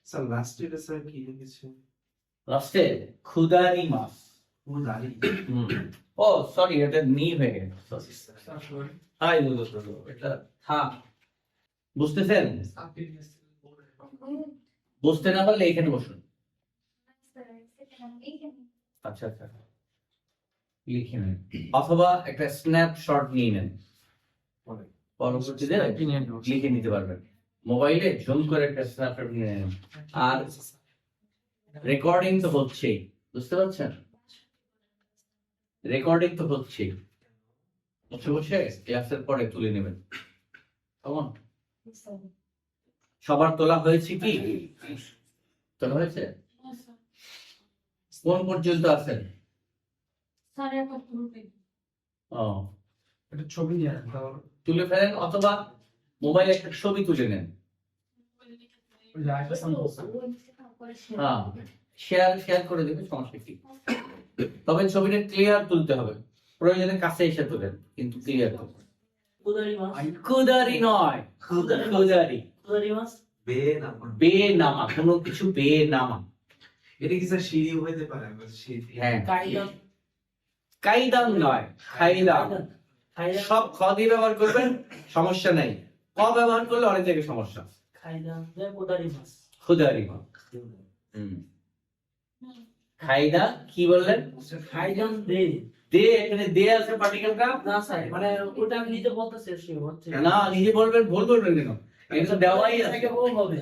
Sir last এটা sir কি লিখেছে? লাস্টে খুদারি মাস। ও দাঁড়ি। ও সরি, এটা নি হয়ে গেছে। হাই এটা হ্যাঁ, বুঝতেছেন? বুঝতে না পারলে এখানে বসুন। আচ্ছা আচ্ছা, লিখে নেন অথবা একটা স্ন্যাপশট নিয়ে নেন, পরবর্তীতে লিখে নিতে পারবেন। মোবাইলে জুম করে একটা স্ন্যাপশট নিয়ে নেন। আর রেকর্ডিং তো হচ্ছেই, বুঝতে পারছেন? রেকর্ডিং তো হচ্ছেই, বসে বসে ক্লাসের পরে তুলে নেবেন। কেমন? সবার তোলা হয়েছে কি? তোলা হয়েছে? কোন পর্যন্ত আছেন? ও, এটা ছবি নিয়ে তুলে ফেলেন অথবা মোবাইলে একটা ছবি তুলে নেন। হ্যাঁ, শেয়ার করে দেবেন, সমস্যা কি? তবে ছবিটা ক্লিয়ার তুলতে হবে, প্রয়োজনে কাছে এসে তুলেন, কিন্তু ক্লিয়ার তুলবেন। কুদারি নয়, খুদারি। বেনামা, কোনো কিছু বেনামা। এটা কি স্যার সিঁড়ি হইতে পারে? সিঁড়ি। হ্যাঁ, কাইদান নয়, খাইদান। সব খ দিয়ে ব্যবহার করবেন, সমস্যা নাই। ক ব্যবহার করলে অনেক জায়গায় সমস্যা। খুদারি মাছ। খাইদা কি বললেন? খাইদান দে। দে, এখানে দে আছে পার্টিকেলটা না স্যার, মানে ওটা আমি নিজে বলতে চেষ্টা করছি। না, নিজে বলবেন, ভুল বলবেন কেন? এটা তো দেওয়াই আছে। এটাকে ভুল হবে।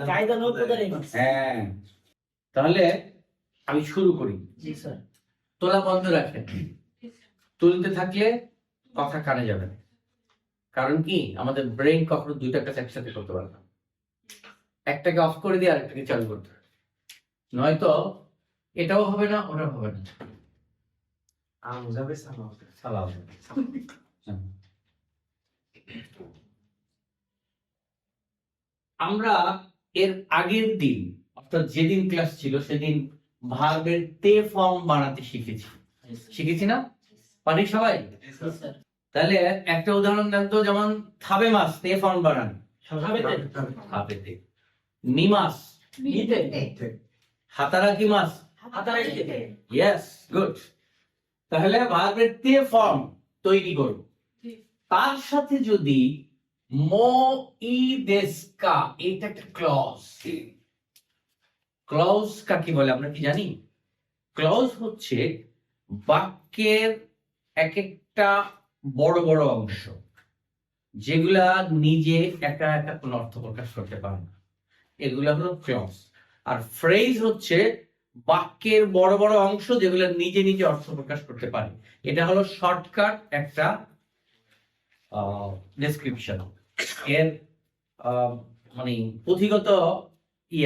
কায়দান ও কোদারি মাছ। হ্যাঁ, তাহলে আমি শুরু করি। জি স্যার। তোলা বন্ধ রাখেন, তুলতে থাকলে কথা কানে যাবে না। কারণ কি, আমাদের ব্রেন কখনো দুইটা কাজ একসাথে করতে পারে না। একটাকে অফ করে দিয়ে আরেকটাকে চালু করতে হবে, নয়তো এটাও হবে না, ওটাও হবে না। যাবে সালাম। আমরা এর আগের দিন, অর্থাৎ যেদিন ক্লাস ছিল সেদিন ভার্বের তে ফর্ম বানাতে শিখেছি না? পারি সবাই? তাহলে একটা উদাহরণ দেন তো, যেমন থাবে মাস তে ফর্ম বানান। থাবেতে। নিমাস নিতে। হাতারা কি মাস? হাতারাইতে। Yes, good. তাহলে ভার্বের তে ফর্ম তৈরি করব, তার সাথে যদি মো ই দেশকা, এটা একটা ক্লজ। ক্লজ কাকে বলে আমরা কি জানি? ক্লজ হচ্ছে বাক্যের এক একটা বড় বড় অংশ, যেগুলা নিজে একা একা কোনো অর্থ প্রকাশ করতে পারে না, এগুলা হলো ক্লজ। আর ফ্রেজ হচ্ছে বাক্যের বড় বড় অংশ যেগুলো নিজে নিজে অর্থ প্রকাশ করতে পারে। এটা হলো শর্টকাট একটা ডেসক্রিপশন। এর মানে পুঁথিগত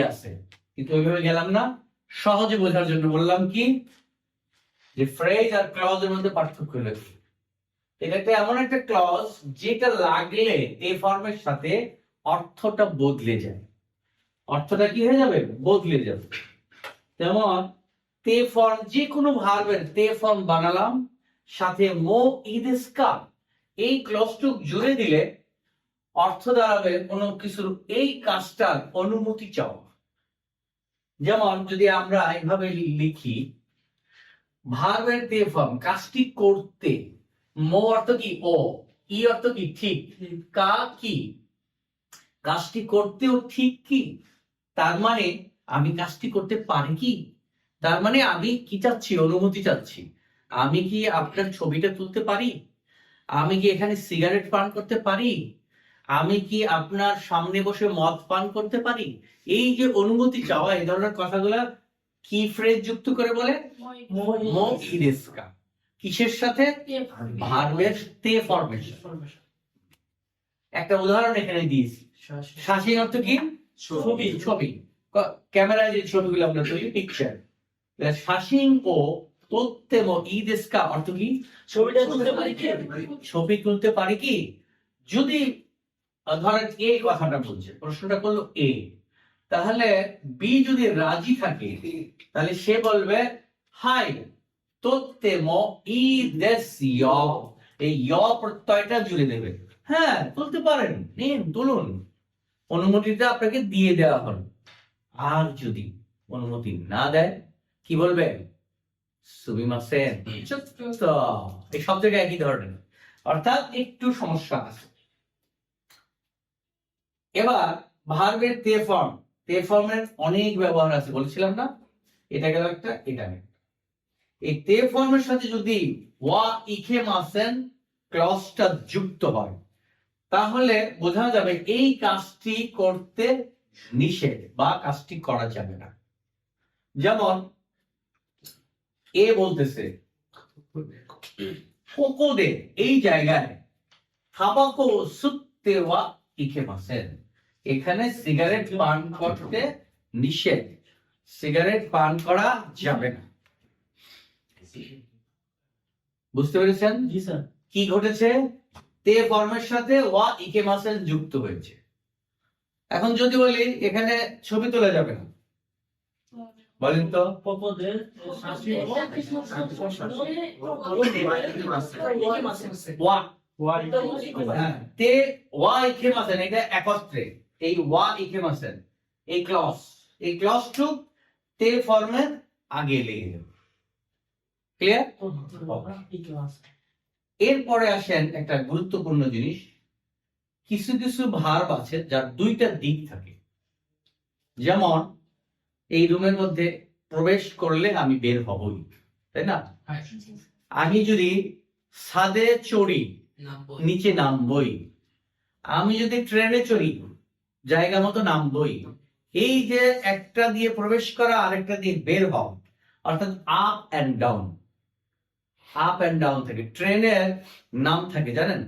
আছে, কিন্তু ওইভাবে গেলাম না, সহজে বোঝার জন্য বললাম কি, যে ফ্রেজ আর ক্লজের মধ্যে পার্থক্য হলো কি। এটা একটা এমন একটা ক্লজ যেটা লাগলে তে ফর্মের সাথে অর্থটা বদলে যায়। অর্থটা কি হয়ে যাবে? বদলে যাবে। যেমন তে ফর্ম, যে কোনো ভার্বের তে ফর্ম বানালাম, সাথে মো ইদেস্কা এই ক্লজটুক জুড়ে দিলে অর্থ দাঁড়াবে কোনো কিছুর এই কাজটার অনুমতি চাওয়া। যেমন যদি আমরা এইভাবে লিখি, ভার্বের তে ফর্ম কাজটি করতে, মো অর্থ কি? ও। ই অর্থ কি? ঠিক। কা কি? কাজটি করতেও ঠিক কি, তার মানে আমি কাজটি করতে পারি কি, তার মানে আমি কি চাচ্ছি? অনুমতি চাচ্ছি। আমি কি আপনার ছবিটা তুলতে পারি? আমি কি এখানে সিগারেট পান করতে পারি? আমি কি আপনার সামনে বসে মদ পান করতে পারি? এই যে অনুমতি চাওয়া, এই ধরনের কথাগুলা কি ফ্রেজ যুক্ত করে বলে? মো ইদেস্কা। কিসের সাথে? ভার্বের তে ফর্মের সাথে। একটা উদাহরণ এখানে দিয়েছি। শাসিন অর্থ কি? ছবি। ছবি, ক্যামেরায় যে ছবিগুলো আমরা তৈরি, পিকচার। শাসিন ও তোত্তেম ইদেস্কা অর্থ কি? ছবিটা তুলতে পারি কি? ছবি তুলতে পারি কি? যদি ধরেন এ কথাটা বলছে, প্রশ্নটা করলো এ, তাহলে বি যদি রাজি থাকে তাহলে সে বলবে হাই তোত্তেম ইদেস্য, এই প্রত্যয়টা জুড়ে দেবে। হ্যাঁ, তুলতে পারেন, নিন তুলুন, অনুমতিটা আপনাকে দিয়ে দেওয়া হলো। আর যদি অনুমতি না দেয় কি বলবে? সুবিমাসেন। এই সব জায়গায় একই ধরনের, অর্থাৎ একটু সমস্যা আছে। এবার ভার্বের তে ফর্ম, তে ফর্মের অনেক ব্যবহার আছে বলেছিলাম না? এটা গেল একটা, এটা নেই। এই তে ফর্মের সাথে যদি ওয়া ইখে মাসেন ক্লজটা যুক্ত হয় তাহলে বোঝা যাবে এই কাজটি করতে নিষেধ বা কাজটি করা যাবে না। যেমন এ বলতেছে কোকোদে এই জায়গায় থাবাকো সুত্তে ওয়া ইখে মাসেন, এখানে সিগারেট পান করতে নিষেধ, সিগারেট পান করা যাবে না। বুঝতে পেরেছেন জি স্যার। কি ঘটেছে? তে ফর্মের সাথে ওয়া ইকে মাসেন যুক্ত হয়েছে। এখন যদি বলি এখানে ছবি তোলা যাবে না, বলেন তো? পপদের শাসি ও ওয়া হ্যাঁ, তে ওয়া ইকে মাসেন এটা একত্রে, এই ওয়া ইকে মাসেন এই ক্লজ টু তে ফর্মের আগে লেগে যাবে। ক্লিয়ার? এরপরে আসেন একটা গুরুত্বপূর্ণ জিনিস, কিছু কিছু ভার্ব আছে যার দুইটা দিক থাকে। যেমন এই রুমের মধ্যে প্রবেশ করলে আমি বের হবই, তাই না? আমি যদি ছাদে চড়ি নিচে নামবই, আমি যদি ট্রেনে চড়ি জায়গা মতো নামবই। এই যে একটা দিয়ে প্রবেশ করা আরেকটা দিয়ে বের হওয়া, অর্থাৎ up and down, up and down থাকে। ট্রেনের নাম থাকে জানেন,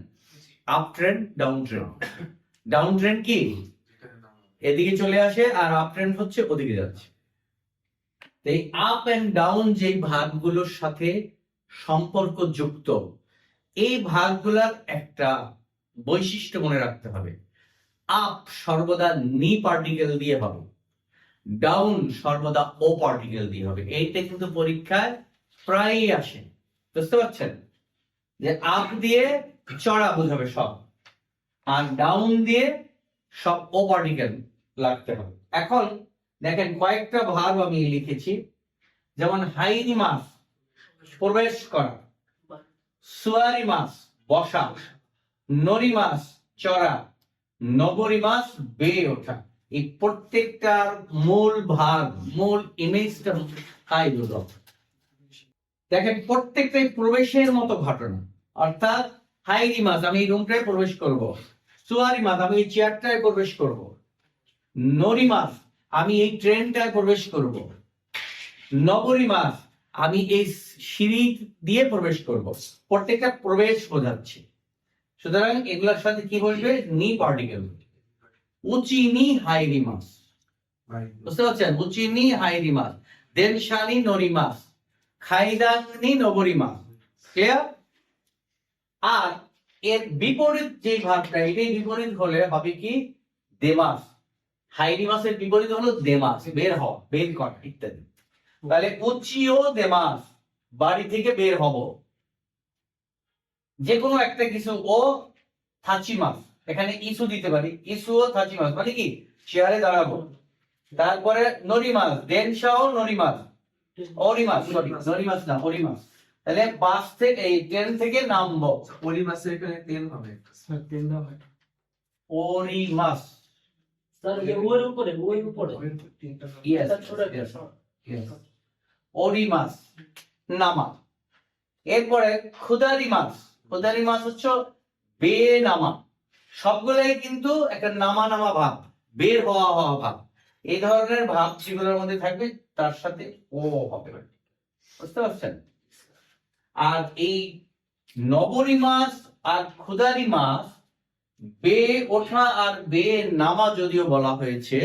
up train down train. Down train কি এদিকে চলে আসে আর আপ ট্রেন হচ্ছে ওদিকে যাচ্ছে। এই আপ এন্ড ডাউন যে ভাগগুলোর সাথে সম্পর্ক যুক্ত, এই ভাগগুলোর একটা বৈশিষ্ট্য মনে রাখতে হবে। আপ সর্বদা নি পার্টিকেল দিয়ে হবে, ডাউন সর্বদা ও পার্টিকেল দিয়ে হবে। এইটা কিন্তু পরীক্ষায় প্রায়ই আসে, বুঝতে পারছেন? যে আপ দিয়ে চড়া বোঝাবে সব, আর ডাউন দিয়ে সব ও পার্টিকেল লাগতে হবে। এখন দেখেন কয়েকটা ভার্ব আমি লিখেছি, যেমন হাইনি মাস প্রবেশ করা, সুয়ারি মাস বসা, নরি মাস চড়া, নবরি মাস বেয়ে ওঠা। এই প্রত্যেকটার মূল ভাগ, মূল ইমেজটা হচ্ছে হাইড্রোজল। দেখেন প্রত্যেকটাই প্রবেশের মতো ঘটনা, অর্থাৎ হাইরি মাস আমি এই রুমটায় প্রবেশ করব, সুয়ারি মাস আমি এই চেয়ারটায় প্রবেশ করব, নরি মাস আমি এই ট্রেনটায় প্রবেশ করব, নগরী মাস আমি এই সিঁড়ি দিয়ে প্রবেশ করব। প্রত্যেকটা প্রবেশ বোঝাচ্ছে। সুতরাং এগুলোর সাথে কি বলবে? নি পার্টিকেল। উচিনি হাইরি মাস, বুঝতে পারছেন? উচিনি হাইরি মাস, দেনশানি নরি মাস, খাইদাংনি নগরী মাস। ক্লিয়ার? আর এর বিপরীত যে ভাগটা, এটাই বিপরীত হলে হবে কি? দেমাস। হাইরি মাসের বিপরীত হলো দেমাস, বের হওয়া, বের করা ইত্যাদি। তাহলে উচিও দেমাস, বাড়ি থেকে বের হব, যে কোনো একটা কিছু। ও থাচিমাস, এখানে ইস্যু দিতে পারি, ইস্যু ও থাচিমাস মানে কি? চেয়ারে দাঁড়াবো। তারপরে নরিমাস, দেনশাও নরিমাস, অরিমাস, সরি নরিমাস না অরিমাস। তাহলে বাস থেকে এই ট্রেন থেকে নামবো, পরিমাসের এখানে তেল হবে, অরিমাস। স্যার ये ওর উপরে Yes, এটা ছোট yes, yes. অরিমাস নামা। এরপরে খুদারি মাস, খুদারি মাস হচ্ছে বে নামা। সবগুলাই কিন্তু একটা নামা নামা ভাব, বের হওয়া হওয়া ভাব। এই ধরনের ভাব যেগুলোর মধ্যে থাকবে তার সাথে ও হবে, বুঝতে পারছেন? আর এই নবরী মাস আর খুদারি মাস বে ওঠা আর বে নামা যদিও বলা হয়েছে,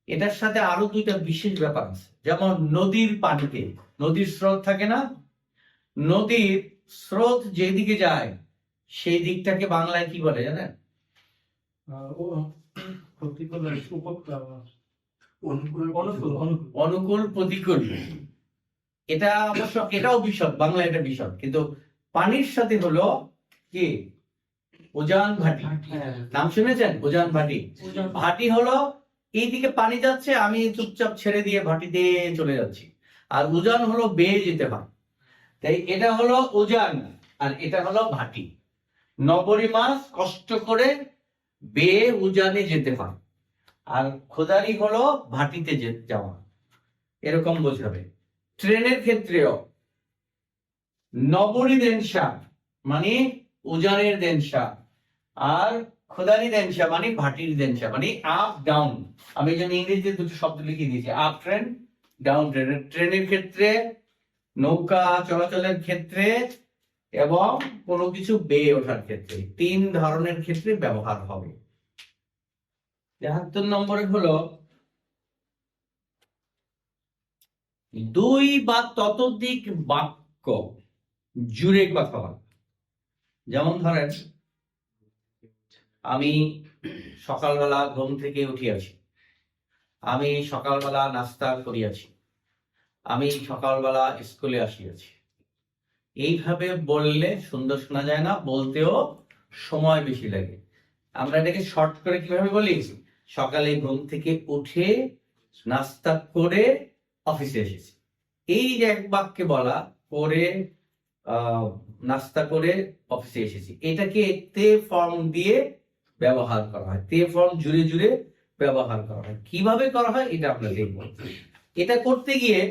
এটার সাথে আরো দুইটা বিশেষ ব্যাপার আছে। যেমন নদীর পানিতে, নদীর স্রোত থাকে না, নদীর স্রোত যেদিকে যায় সেই দিকটাকে বাংলায় কি বলে জানেন? অনুকূল প্রতিকূল। এটা অবশ্য এটাও বিশদ, বাংলা এটা বিশদ, কিন্তু পানির সাথে হলো কি? উজান ভাটি। নাম শুনেছেন? উজান ভাটি। ভাটি হলো এইদিকে পানি যাচ্ছে, আমি চুপচাপ ছেড়ে দিয়ে ভাটিতে চলে যাচ্ছি। আর উজান হলো বেয়ে যেতে হয়, তাই এটা হলো উজান আর এটা হলো ভাটি। নগরী মাছ কষ্ট করে বেয়ে উজানে যেতে হয়, আর খোদারি হলো ভাটিতে যাওয়া, এরকম বোঝাবে। ট্রেনের ক্ষেত্রেও নগরী দেনসা মানে উজানের দেনসা, আর খোদারি দেনসা মানে ভাটির দেনসা, মানে আপ ডাউন। আমি এই জন্য ইংরেজিতে দুটো শব্দ লিখে দিয়েছি, আপ ট্রেন, ডাউন ট্রেন। ট্রেনের ক্ষেত্রে, নৌকা চলাচলের ক্ষেত্রে এবং কোনো কিছু বেয়ে ওঠার ক্ষেত্রে, 3 ধরনের ক্ষেত্রে ব্যবহার হবে। 73 নম্বরে হলো 2 বা ততোধিক বাক্য জুড়ে কথা বলা। যেমন ধরেন, আমি সকালবেলা ঘুম থেকে উঠিয়াছি, আমি সকালবেলা নাস্তা করিয়াছি, আমি সকালবেলা স্কুলে আসিয়াছি। এইভাবে বললে সুন্দর শোনা যায় না, বলতেও সময় বেশি লাগে। আমরা এটাকে শর্ট করে কিভাবে বলি? সকালে ঘুম থেকে উঠে নাস্তা করে অফিসে এসেছি। এই যে এক বাক্যে বলা, করে নাস্তা করে অফিসে এসেছি, এটাকে তে ফর্ম দিয়ে ব্যবহার করা হয়, তে ফর্ম জুড়ে জুড়ে ব্যবহার করা হয়। কিভাবে করা হয় এটা আমরা দেখব। এটা করতে গিয়ে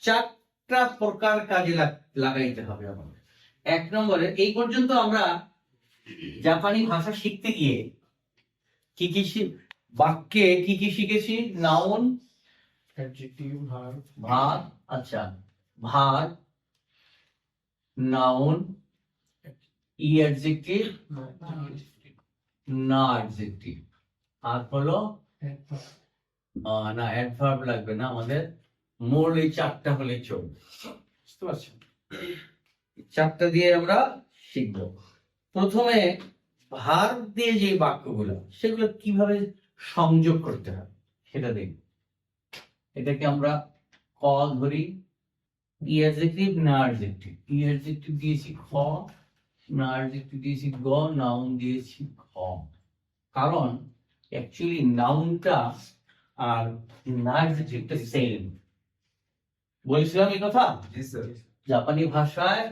4টা প্রকার কাজে লাগাইতে হবে আমাদের। 1 নম্বরে, এই পর্যন্ত আমরা জাপানি ভাষা শিখতে গিয়ে কি কি বাক্যে কি কি শিখেছি? নাউন, অ্যাডজেক্টিভ, ভার্ব, ভার, আচ্ছা ভার, নাউন, ই অ্যাডজেক্টিভ, না অ্যাডজেক্টিভ, আর হলো না অ্যাডভার্ব লাগবে না আমাদের, মূল এই 4টা হলেই চলবে। বুঝতে পারছেন? 4টা দিয়ে আমরা শিখব। প্রথমে ভার্ব দিয়ে যে বাক্যগুলো, সেগুলো কিভাবে সংযোগ করতে হয় সেটা দেখব। এটাকে আমরা ক ধরি, ই অ্যাডজেক্টিভ, না অ্যাডজেক্টিভ। ই অ্যাডজেক্টিভ দিয়েছি খ, না অ্যাডজেক্টিভ দিয়েছি গ, নাউন দিয়েছি খ। কারণ অ্যাকচুয়ালি নাউনটা আর না অ্যাডজেক্টিভটা সেম। বলছিলাম এই কথা, জি স্যার। জাপানি ভাষায়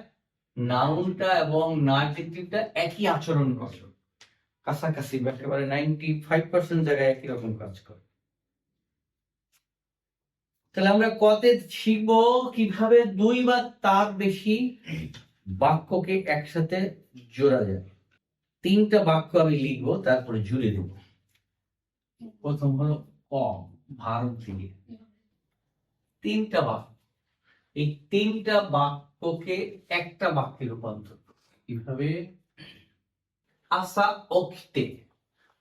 নাউনটা এবং না অ্যাডজেক্টিভটা একই আচরণ করে, কাছাকাছি, একেবারে 95% জায়গায় একই রকম কাজ করে। তাহলে আমরা কতে শিখবো কিভাবে 2 বা তার বেশি বাক্যকে একসাথে জোড়া যায়। 3টা বাক্য আমি লিখবো, তারপরে জুড়ে দেব। প্রথম হলো ক, ভারত থেকে 3টা বাক্য। এই 3টা বাক্যকে একটা বাক্যে রূপান্তর করব। কিভাবে? আসা ওকিতে,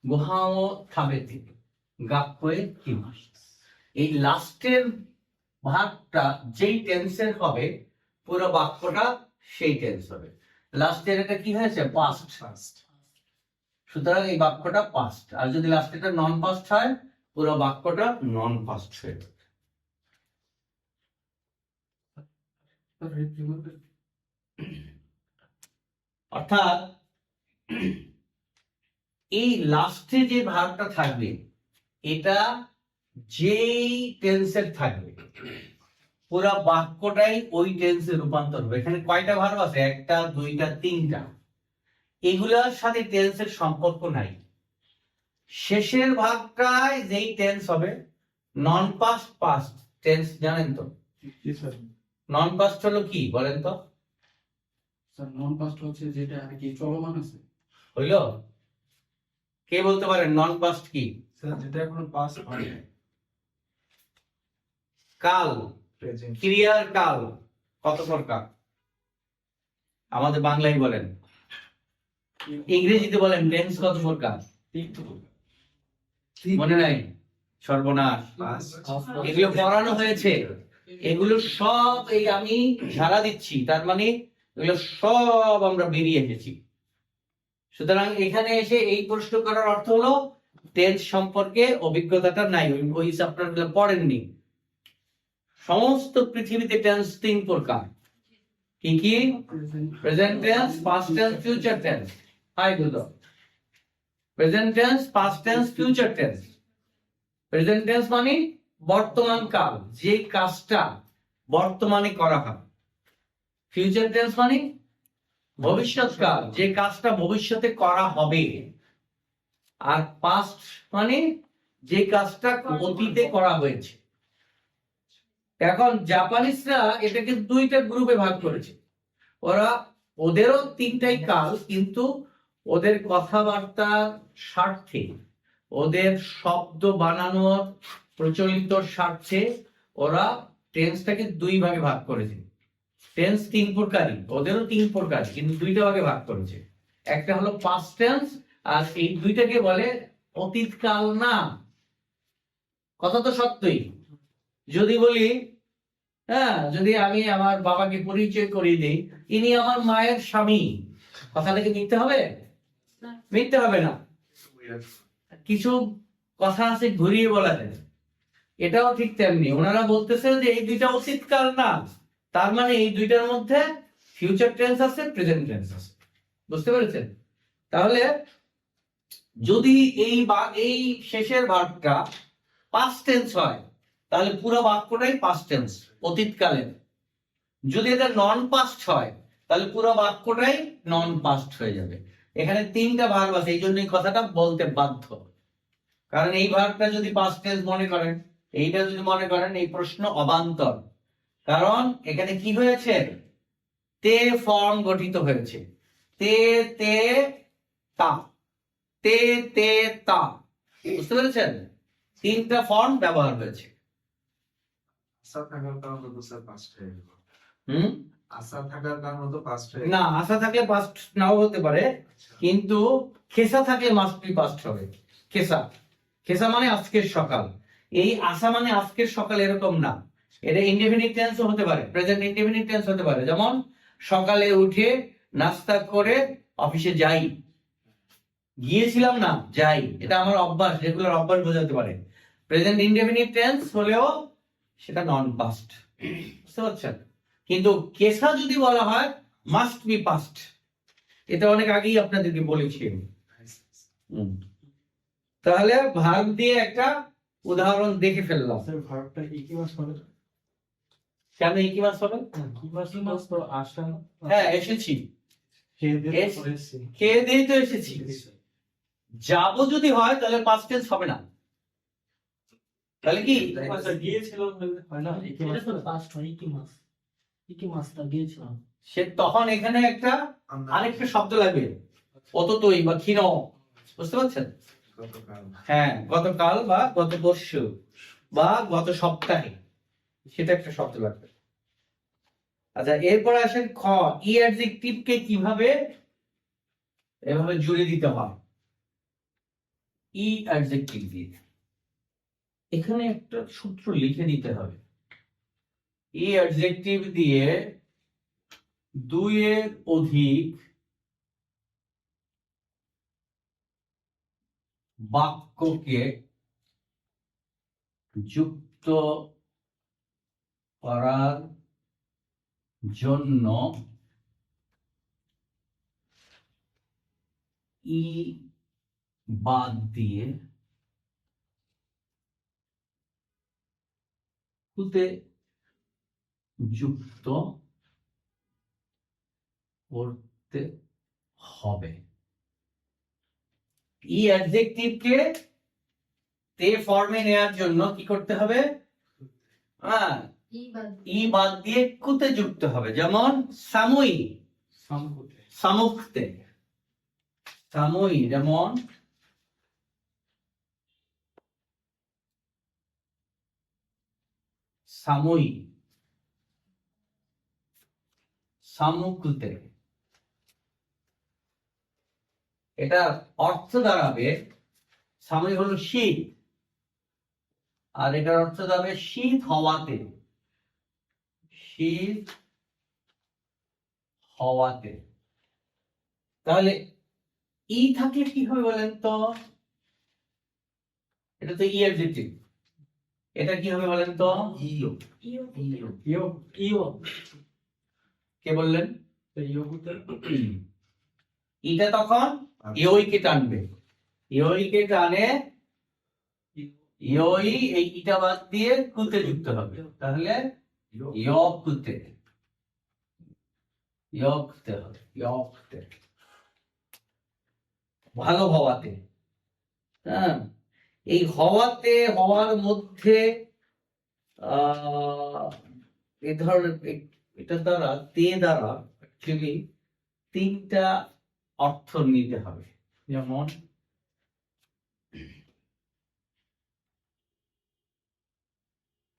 গোহাও খাবেতে, গাপ্পয়ে কিমাস। এই লাস্টের ভাগটা যেই টেন্সের হবে, পুরো বাক্যটা সেই টেন্স হবে। লাস্টের এটা কি হয়েছে? পাস্ট। সুতরাং এই বাক্যটা পাস্ট। আর যদি লাস্টেরটা নন পাস্ট হয়, পুরো বাক্যটা নন পাস্ট হয়ে যাবে। অর্থাৎ এই লাস্টে যে ভাগটা থাকবে, এটা যেই টেন্সের থাকবে, পুরো বাক্যটাই ওই টেন্সে রূপান্তর হবে। এখানে কয়টা ভার্ব আছে? 1টা, 2টা, 3টা। এগুলোর সাথে টেন্সের সম্পর্ক নাই। শেষের ভাগটায় যেই টেন্স হবে, নন পাস্ট পাস্ট টেন্স জানেন তো? জি স্যার। নন পাস্ট হলো কি বলেন তো? স্যার নন পাস্ট হচ্ছে যেটা আর কি চলমান আছে। হইল? কে বলতে পারেন নন পাস্ট কি? স্যার যেটা এখনো পাস্ট হয় নাই। কাল, প্রেজেন্ট। ক্রিয়ার কাল কত প্রকার? আমাদের বাংলায় বলেন, ইংরেজিতে বলেন টেন্স কত প্রকার? মনে নাই? সর্বনাশ। এগুলো পড়ানো হয়েছে, এগুলো সব এই আমি ঝাড়া দিচ্ছি, তার মানে এগুলো সব আমরা বেরিয়ে এসেছি। সুতরাং এখানে এসে এই প্রশ্ন করার অর্থ হলো টেন্স সম্পর্কে অভিজ্ঞতাটা নাই, ওই চ্যাপ্টার গুলো পড়েননি। সমস্ত পৃথিবীতে টেন্স 3 প্রকার। কি কি? Present tense, past tense, future tense. হাই গুলো, present tense, past tense, future tense. Present tense মানে বর্তমান কাল, যে কাজটা বর্তমানে করা হয়। ফিউচার টেন্স মানে ভবিষ্যৎ কাল, যে কাজটা ভবিষ্যতে করা হবে। আর পাস্ট মানে যে কাজটা অতীতে করা হয়েছে। এখন জাপানিজরা এটাকে দুইটা গ্রুপে ভাগ করেছে। ওদেরও তিনটাই কাল, কিন্তু ওদের কথাবার্তার স্বার্থে, ওদের শব্দ বানানোর প্রচলিত স্বার্থে ওরা টেন্সটাকে দুই ভাগে ভাগ করেছে। টেন্স তিন প্রকারই, ওদেরও তিন প্রকার, কিন্তু দুইটা ভাগে ভাগ করেছে। একটা হলো পাস্ট টেন্স, আর এই দুইটাকে বলে অতীতকাল না। কথা তো সত্যই। যদি বলি, হ্যাঁ, যদি আমি আমার বাবাকে পরিচয় করিয়ে দিই, ইনি আমার মায়ের স্বামী, কথাটাকে মিথ্যে হবে? মিথ্যে হবে না। কিছু কথা আছে ঘুরিয়ে বলা যায়, এটাও ঠিক তেমনি। ওনারা বলতেছে যে এই দুইটা অতীতকাল না, তার মানে এই দুইটার মধ্যে ফিউচার টেন্স আছে, প্রেজেন্ট টেন্স আছে। বুঝতে পেরেছেন? তাহলে যদি এই শেষের ভার্বটা পাস্ট টেন্স হয়, তাহলে পুরো বাক্যটাই পাস্ট টেন্স, অতীতকালের। যদি এটা নন পাস্ট হয়, তাহলে পুরো বাক্যটাই নন পাস্ট হয়ে যাবে। এখানে তিনটা ভার্ব আছে, এই জন্য এই কথাটা বলতে বাধ্য। কারণ এই ভার্বটা যদি পাস্ট টেন্স মনে করেন, এইটা যদি মনে করেন, এই প্রশ্ন অবান্তর। কারণ এখানে কি হয়েছে? তে ফর্ম গঠিত হয়েছে। তে তে তা, তে তে তা। বুঝতে পেরেছেন? তিনটা ফর্ম ব্যবহার হয়েছে। আশা থাকার কারণে তো স্যার পাস্ট হয়ে গেল। হুম আশা থাকার কারণে তো পাস্ট হয়ে না, আশা থাকলে পাস্ট নাও হতে পারে, কিন্তু খেসা থাকলে মাস্ট বি পাস্ট হবে। খেসা, খেসা মানে আজকের সকাল। এই আশা মানে আজকের সকাল এরকম না, এটা ইনডেফিনিট টেন্সও হতে পারে, প্রেজেন্ট ইনডেফিনিট টেন্স হতে পারে। যেমন সকালে উঠে নাস্তা করে অফিসে যাই, গিয়েছিলাম না, যাই, এটা আমার অভ্যাস, রেগুলার অভ্যাস বোঝাতে পারে। প্রেজেন্ট ইনডেফিনিট টেন্স হলেও সেটা নন পাস্ট। বুঝতে পারছেন? কিন্তু কেসা যদি বলা হয়, মাস্ট বি পাস্ট। এটা অনেক আগেই আপনাদেরকে বলেছি আমি। তাহলে ভার্ব দিয়ে একটা উদাহরণ দেখে ফেললাম। স্যার ভার্বটা একই মাস হবে? কেন একই মাস হবে? কি মাস তো আসা। হ্যাঁ, এসেছি, খেয়ে দিয়ে এস- পড়েছি। খেয়ে দিয়েই তো এসেছি। যাবো যদি হয় তাহলে পাস্ট টেন্স হবে না, তাহলে কি? আচ্ছা, গিয়েছিলাম হয় না? একই এটা মাস তো পাস্ট হয়, কি মাসটা গিয়েছিলাম। সে তখন এখানে একটা আরেকটা শব্দ লাগবে, অততই বা ক্ষীণ। বুঝতে পারছেন? গতকাল। হ্যাঁ, গতকাল বা গত পরশু বা গত সপ্তাহে, সেটা একটা শব্দ লাগবে। আচ্ছা, এরপর আসেন খ, ই অ্যাডজেক্টিভকে কিভাবে এভাবে জুড়ে দিতে হয়। ই অ্যাডজেক্টিভ দিয়ে এখানে একটা সূত্র লিখে দিতে হবে। ই অ্যাডজেক্টিভ দিয়ে দুইয়ের অধিক বাক্যকে যুক্ত করার জন্য ই বাদ দিয়ে কুতে যুক্ত করতে হবে। ই অ্যাডজেক্টিভকে তে ফর্মে নেওয়ার জন্য কি করতে হবে? হ্যাঁ, ই বাদ দিয়ে কুতে যুক্ত হবে। যেমন সামুই, সামকুতে। সামুখতে, সামুই, যেমন সামুই, সামুকুতে। এটা অর্থ দাঁড়াবে, সামুই হলো শীত, আর এটার অর্থ দাঁড়াবে শীত হওয়াতে, শীত হওয়াতে। তাহলে ই থাকলে কি হবে বলেন তো? এটা তো ই অ্যাডজেক্টিভ, এটা কি হবে বলেন তো? ইও ইয়ো ইও কে বললেন? তো ইয়োগুতে ইটা তখন ইওইকে টানবে, ইওইকে টানে ইয়ই এই ইটা বাদ দিয়ে কুতে যুক্ত হবে, তাহলে ইয়কুতে, ইয়কুতে হবে, ইয়কুতে, ভালো হওয়াতে। হ্যাঁ, এই হওয়াতে, হওয়ার মধ্যে এই ধরনের এটা দ্বারা, তে দ্বারা অ্যাকচুয়ালি তিনটা অর্থ নিতে হবে। যেমন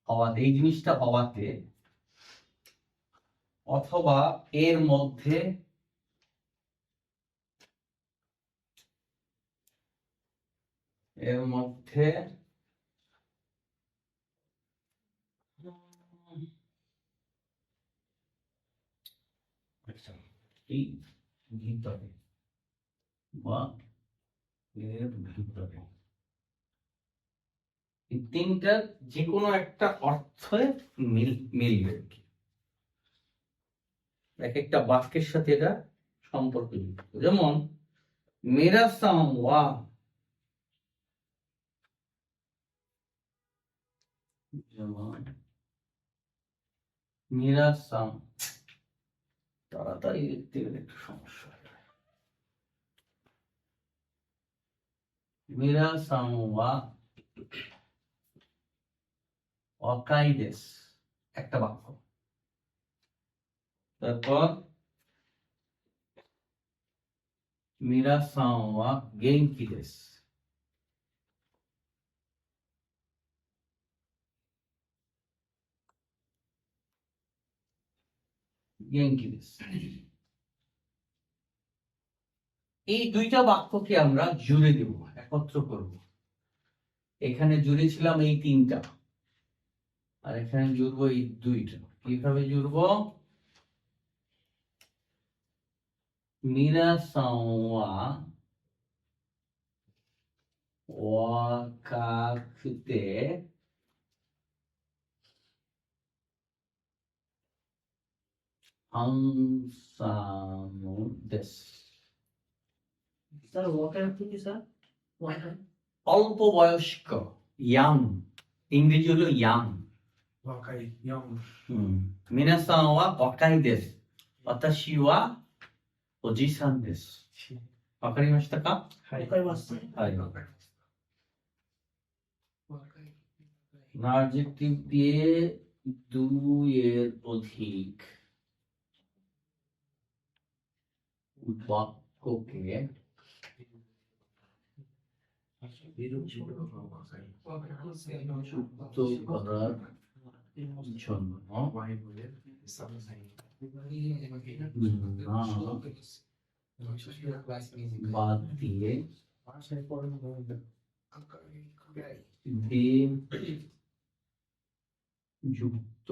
হওয়াতে, এই জিনিসটা হওয়াতে, অথবা এর মধ্যে, এর মধ্যে এই ভিতরে বা এর ভিতরে, এই তিনটার যে কোনো একটা অর্থে মিলবে। এক একটা বাক্যের সাথে এটা সম্পর্কযুক্ত। যেমন মেরা সামওয়া, যেমন মেরা সাম, তাড়াতাড়ি লিখতে গেলে একটু সমস্যা হয়। মেরা সামওয়া অকাইদেস, একটা বাক্য। তারপর মেরা সামওয়া গেনকি দেস, গেনকি দেস। এই দুইটা বাক্যকে আমরা জুড়ে দেব, একত্র করব। এখানে জুড়েছিলাম এই তিনটা, আর এখানে জুড়বো এই দুইটা। কিভাবে জুড়বো? মিরাসাওয়া ওয়াকাতে হানসামু দেস। স্যার ওয়াকার অর্থ কি স্যার? ওয়াকার অল্প বয়স্ক, ইয়াং, ইংরেজি হলো ইয়াং।若いyoung মিনাসান ওয়া ওয়াকাই দেস, ওয়াতাশি ওয়া ওজিসান দেস। ওয়াকারিমাশিতা কা? ওয়াকার মাস্টার। হাই। অ্যাডজেক্টিভ দিয়ে দুইয়ের অধিক বাক্যকে যুক্ত করার জন্য বাদ দিয়ে যুক্ত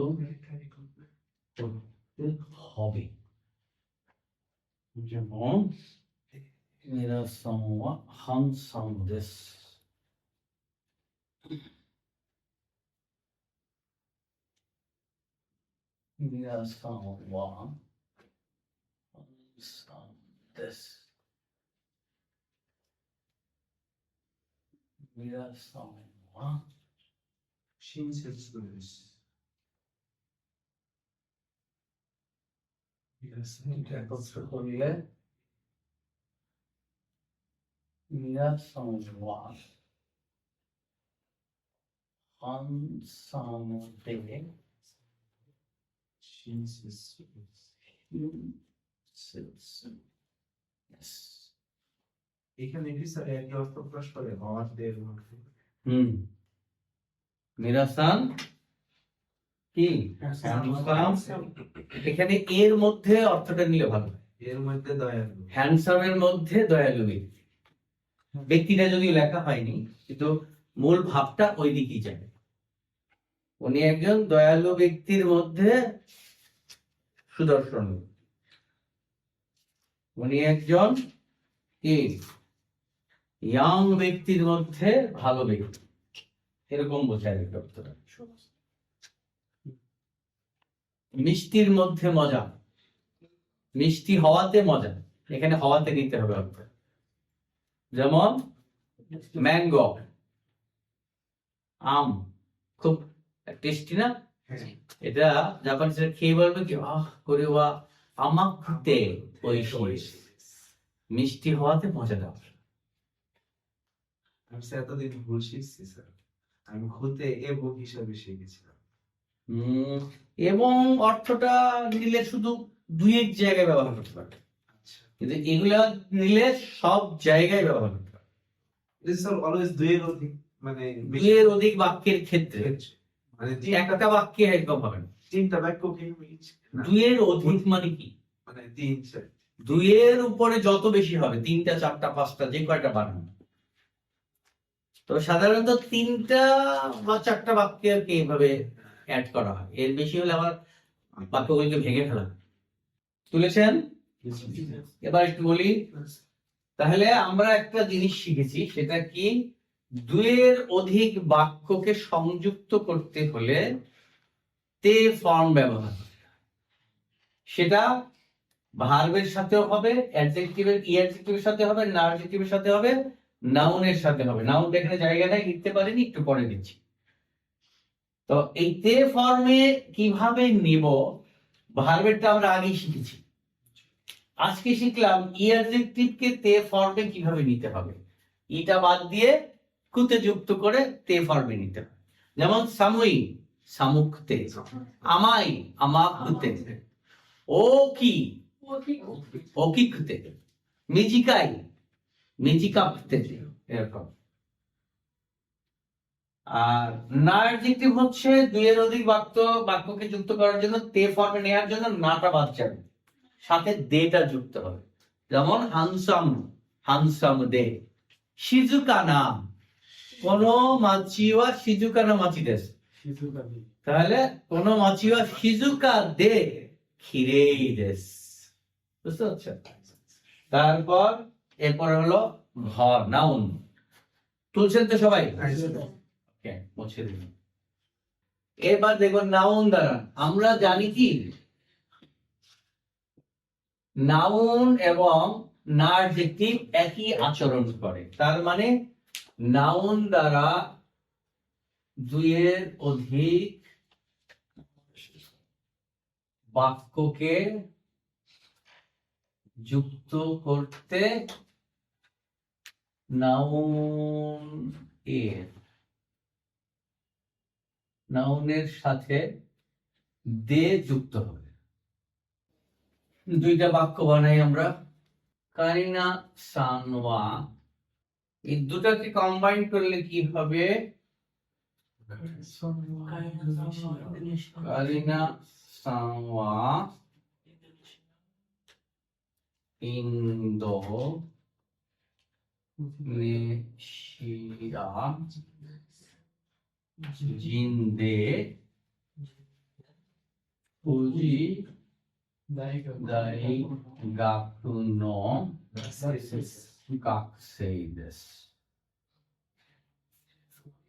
করতে হবে। যেমন মেরা সামওয়া হানসাম দেস, মেরা সামওয়া হানসাম দেস, মেরা সামওয়া 신세스도ですএকত্র করলে মেরা সামওয়া হানসাম দেস। এখানে কি স্যার একই অর্থ প্রকাশ করে হওয়ার দের মধ্যে মিরাসান কি হ্যান্ডসাম, এখানে এর মধ্যে অর্থটা নিলে ভালো হয়। এর মধ্যে দয়ালু হ্যান্ডসামের মধ্যে দয়ালু ব্যক্তি, ব্যক্তিটা যদিও লেখা হয়নি কিন্তু মূল ভাবটা ওই দিকেই যাবে। উনি একজন দয়ালু ব্যক্তির মধ্যে সুদর্শন, উনি একজন কি ইয়াং ব্যক্তির মধ্যে ভালো ব্যক্তি, এরকম বোঝায় অর্থটা। মিষ্টির মধ্যে মজা, মিষ্টি হওয়াতে মজা, এখানে হওয়াতে নিতে হবে অর্থ। যেমন ম্যাঙ্গো, আম খুব টেস্টি না? হ্যাঁ। এটা জাপানিজরা খেয়ে বলবে কি আহ করে ওয়া আমাকুতে ওইশি, মিষ্টি হওয়াতে মজাদার। আমি স্যার এতদিন ভুল শিখছি স্যার, আমি খুদে এবং হিসাবে শিখেছিলাম। এবং অর্থটা নিলে শুধু দুই এক জায়গায় ব্যবহার করতে পারে, আচ্ছা, কিন্তু এগুলা নিলে সব জায়গায় ব্যবহার করতে পারে। ইট ইজ অলওয়েজ দুইয়ের অধিক, মানে দুইয়ের অধিক বাক্যের ক্ষেত্রে, মানে একটা বাক্যে এরকম হবে না। তিনটা বাক্য কি দুইয়ের অধিক মানে কি? মানে তিন চার, দুইয়ের উপরে যত বেশি হবে, তিনটা চারটা পাঁচটা যে কয়টা বানানো, তো সাধারণত তিনটা বা চারটা বাক্যে এইভাবে অ্যাড করা হয়। এর বেশি হলে আবার বাক্যগুলোকে ভেঙে ফেলা হয়। তুলেছেন? এবার একটু বলি, তাহলে আমরা একটা জিনিস শিখেছি, সেটা কি দুইয়ের অধিক বাক্যকে সংযুক্ত করতে হলে তে ফর্ম ব্যবহার করে। সেটা ভার্বের সাথেও হবে, অ্যাডজেক্টিভের অ্যাডজেক্টিভের সাথে হবে, নাউনের সাথে হবে, নাউনের সাথে হবে। নাউনটা এখানে জায়গা নেই, লিখতে পারিনি, একটু পরে দিচ্ছি। তো এই তে ফর্মে কিভাবে নিব, ভার্বেরটা আমরা আগেই শিখেছি। আজকে শিখলাম অ্যাডজেক্টিভকে তে ফর্মে কিভাবে নিতে হবে। ইটা বাদ দিয়ে কুতে যুক্ত করে তে ফর্মে নিতে হবে। যেমন সামুই সামুকতে, আমাই আমাকুতে, ও কি ওকিকুতে, মিজিকাই মিজিকাকুতে, এরকম। আর না অ্যাডজেক্টিভ হচ্ছে দুইয়ের অধিক বাক্যকে যুক্ত করার জন্য তে ফর্মে নেওয়ার জন্য নাটা বাদ যাবে, সাথে দেটা যুক্ত হবে। যেমন হানসাম হানসাম দে, শিজুকানা কোন মাছিওয়া শিজুকানা মাছি দেশ, তাহলে কোন মাছিওয়া শিজুকা দে খিরেই দেশ। বুঝতে পারছেন? তারপর এরপর হলো ঘর, নাউন। তুলছেন তো সবাই? ওকে, মুছে দিন। এবার দেখুন নাউন দ্বারা আমরা জানি কি নাউন এবং না অ্যাডজেক্টিভ একই আচরণ করে। তার মানে নাউন দ্বারা দুইয়ের অধিক বাক্যকে যুক্ত করতে নাউনের সাথে দে যুক্ত হবে। দুইটা বাক্য বানাই আমরা। কারিনা সানওয়া, এই দুটাকে কম্বাইন করলে কি হবে? কারিনা সানওয়া ইন্দোনেশিয়া জিন্দে ফুজি দাই গাকুনো কাকসেইদেস।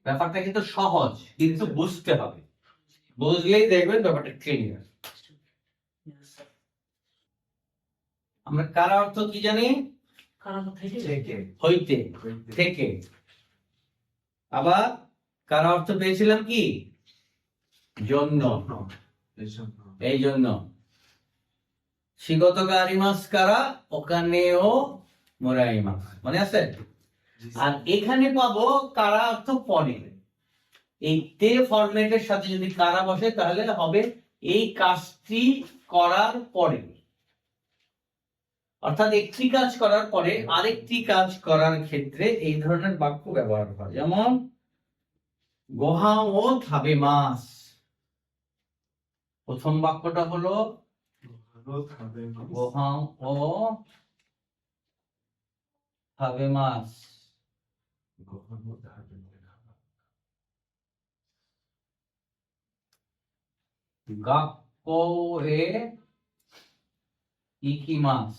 ব্যাপারটা কিন্তু সহজ, কিন্তু বুঝতে হবে। বুঝলেই দেখবেন ব্যাপারটা ক্লিয়ার। আমরা কার অর্থ কি জানি? হইতে, থেকে। আবার কার অর্থ পেয়েছিলাম কি? জন্য, এই জন্য। শিগত গারিমাস কারা ওখানেও মোরাইমাস, মনে আছে? আর এখানে পাবো কারা অর্থ পরে। এই তে ফরম্যাটের সাথে যদি কারা বসে তাহলে হবে এই কাজটি করার পরে, অর্থাৎ একটি কাজ করার পরে আরেকটি কাজ করার ক্ষেত্রে এই ধরনের বাক্য ব্যবহার হয়। যেমন গোহাং ও থাবে মাস, প্রথম বাক্যটা হলো গোহাং ও থাবে মাস। গাক্কো এ ইকিমাস,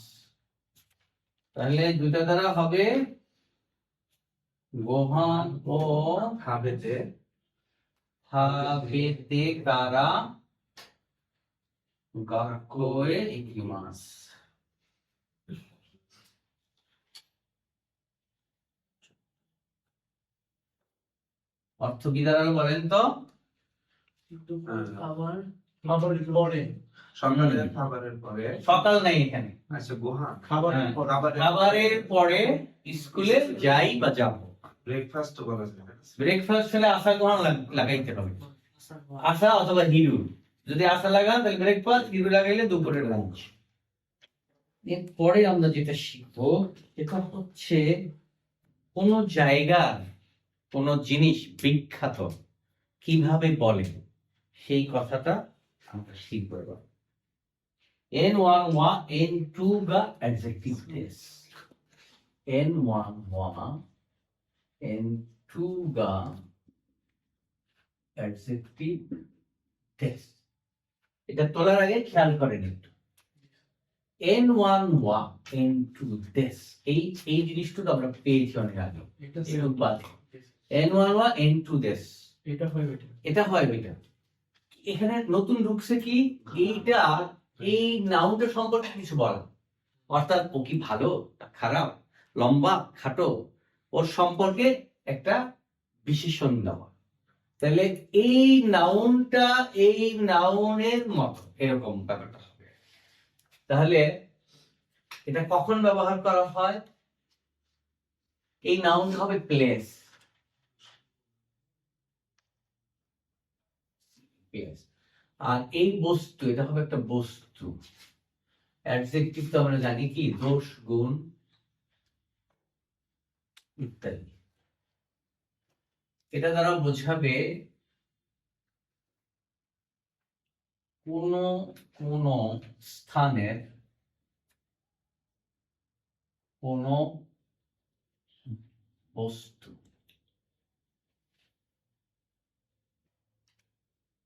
তাহলে দুইটা দ্বারা হবে গোহান ও হাবেতে হাবেতে কারা গাক্কো এ ইকিমাস। অর্থ কি দাঁড়ালো বলেন তো? খাবার খাবারের পরে সকালের খাবারের পরে সকাল নাই এখানে, আচ্ছা গোহা খাবারের হ্যাঁ, পরে খাবারের পরে স্কুলে যাই বা যাব। ব্রেকফাস্ট বলা যাবে ব্রেকফাস্ট হলে আশা গ্রহণ লাগাইতে হবে, আশা অথবা হিরু। যদি আশা লাগান তাহলে ব্রেকফাস্ট, হিরু লাগাইলে দুপুরের লাঞ্চ। এরপরে আমরা যেটা শিখবো এটা হচ্ছে কোন জায়গার কোন জিনিস বিখ্যাত কিভাবে বলে সেই কথাটা আমরা শিখবো এবার। N1 wa N2 ga adjective test. N1 wa N2 ga adjective test. এটা তোলার আগে খেয়াল করেন একটু। N1 wa N2 this. এই জিনিসটা তো আমরা পেয়েছি অনেক আগে। এটা এরকম বাদে N1 wa N2 this. এটা হয় এটা এটা হয় এটা। এখানে নতুন ঢুকছে কি এইটা, এই নাউনটা সম্পর্কে কিছু বলা, অর্থাৎ ও কি ভালো না খারাপ, লম্বা খাটো, ওর সম্পর্কে একটা বিশেষণ দেওয়া। তাহলে এই নাউনটা এই নাউনের মতো এরকম ব্যাপারটা হবে। তাহলে এটা কখন ব্যবহার করা হয়? এই নাউন হবে প্লেস, আর এই বস্তু এটা হবে একটা বস্তু। অ্যাডজেক্টিভ তো আমরা জানি কি দোষ গুণ ইত্যাদি। এটা দ্বারা বোঝাবে কোন কোন স্থানের কোন বস্তু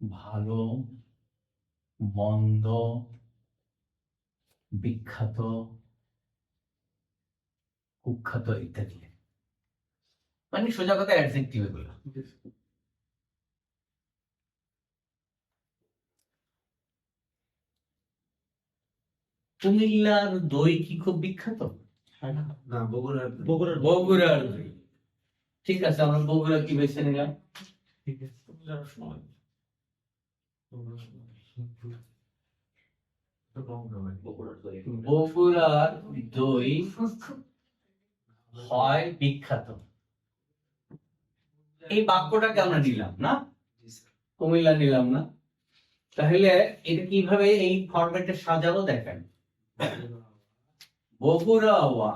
ভালো মন্দ বিখ্যাত কুখ্যাত ইত্যাদি, মানে সোজা কথা অ্যাডজেক্টিভ এগুলো। কুমিল্লার দই কি খুব বিখ্যাত? না বগুড়ার বগুড়ার দই। ঠিক আছে, আমরা বগুড়া কি বেছে নিলাম। ঠিক আছে সময় বগুড়ার দই হয় বিখ্যাত, এই বাক্যটাকে আমরা নিলাম না, কুমিল্লা নিলাম না। তাহলে এটা কিভাবে এই ফরম্যাটে সাজাবো দেখেন। বগুড়া ওয়া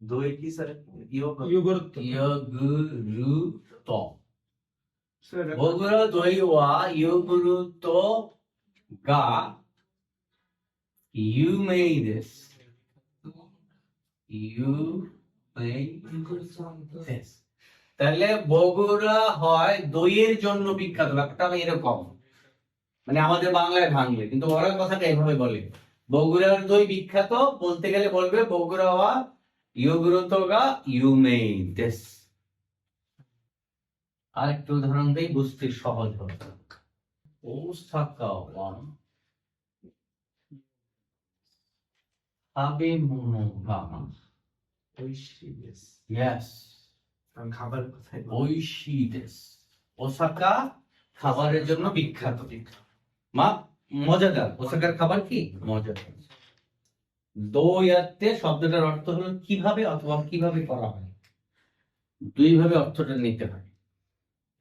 দই কি স্যার ইয়োগurt ইয়োগুরুত। বগুড়া দই ওয়া ইয়োগুরুত গা you made this. You made this. তাহলে বগুড়া হয় দইয়ের জন্য বিখ্যাত। ব্যাপারটা আমি এরকম, মানে আমাদের বাংলায় ভাঙলে, কিন্তু ওরা কথাটা এভাবে বলে বগুড়ার দই বিখ্যাত। বলতে গেলে বলবে বগুড়া ওয়া ইয়োগুরুত গা you made this। আর একটু উদাহরণ দেই বুঝতে সহজ হবে। ওসাকা ওয়া আবে মনোগা। ঐশী দেশ Yes, আমি খাবার কথাই ওইশি দেশ। ওসাকা খাবারের জন্য বিখ্যাত। মা মজাদার, ওসাকার খাবার কি মজাদার। দোয়াতে শব্দটার অর্থ হলো কিভাবে অথবা কিভাবে করা হয়, দুই ভাবে অর্থটা নিতে হয়।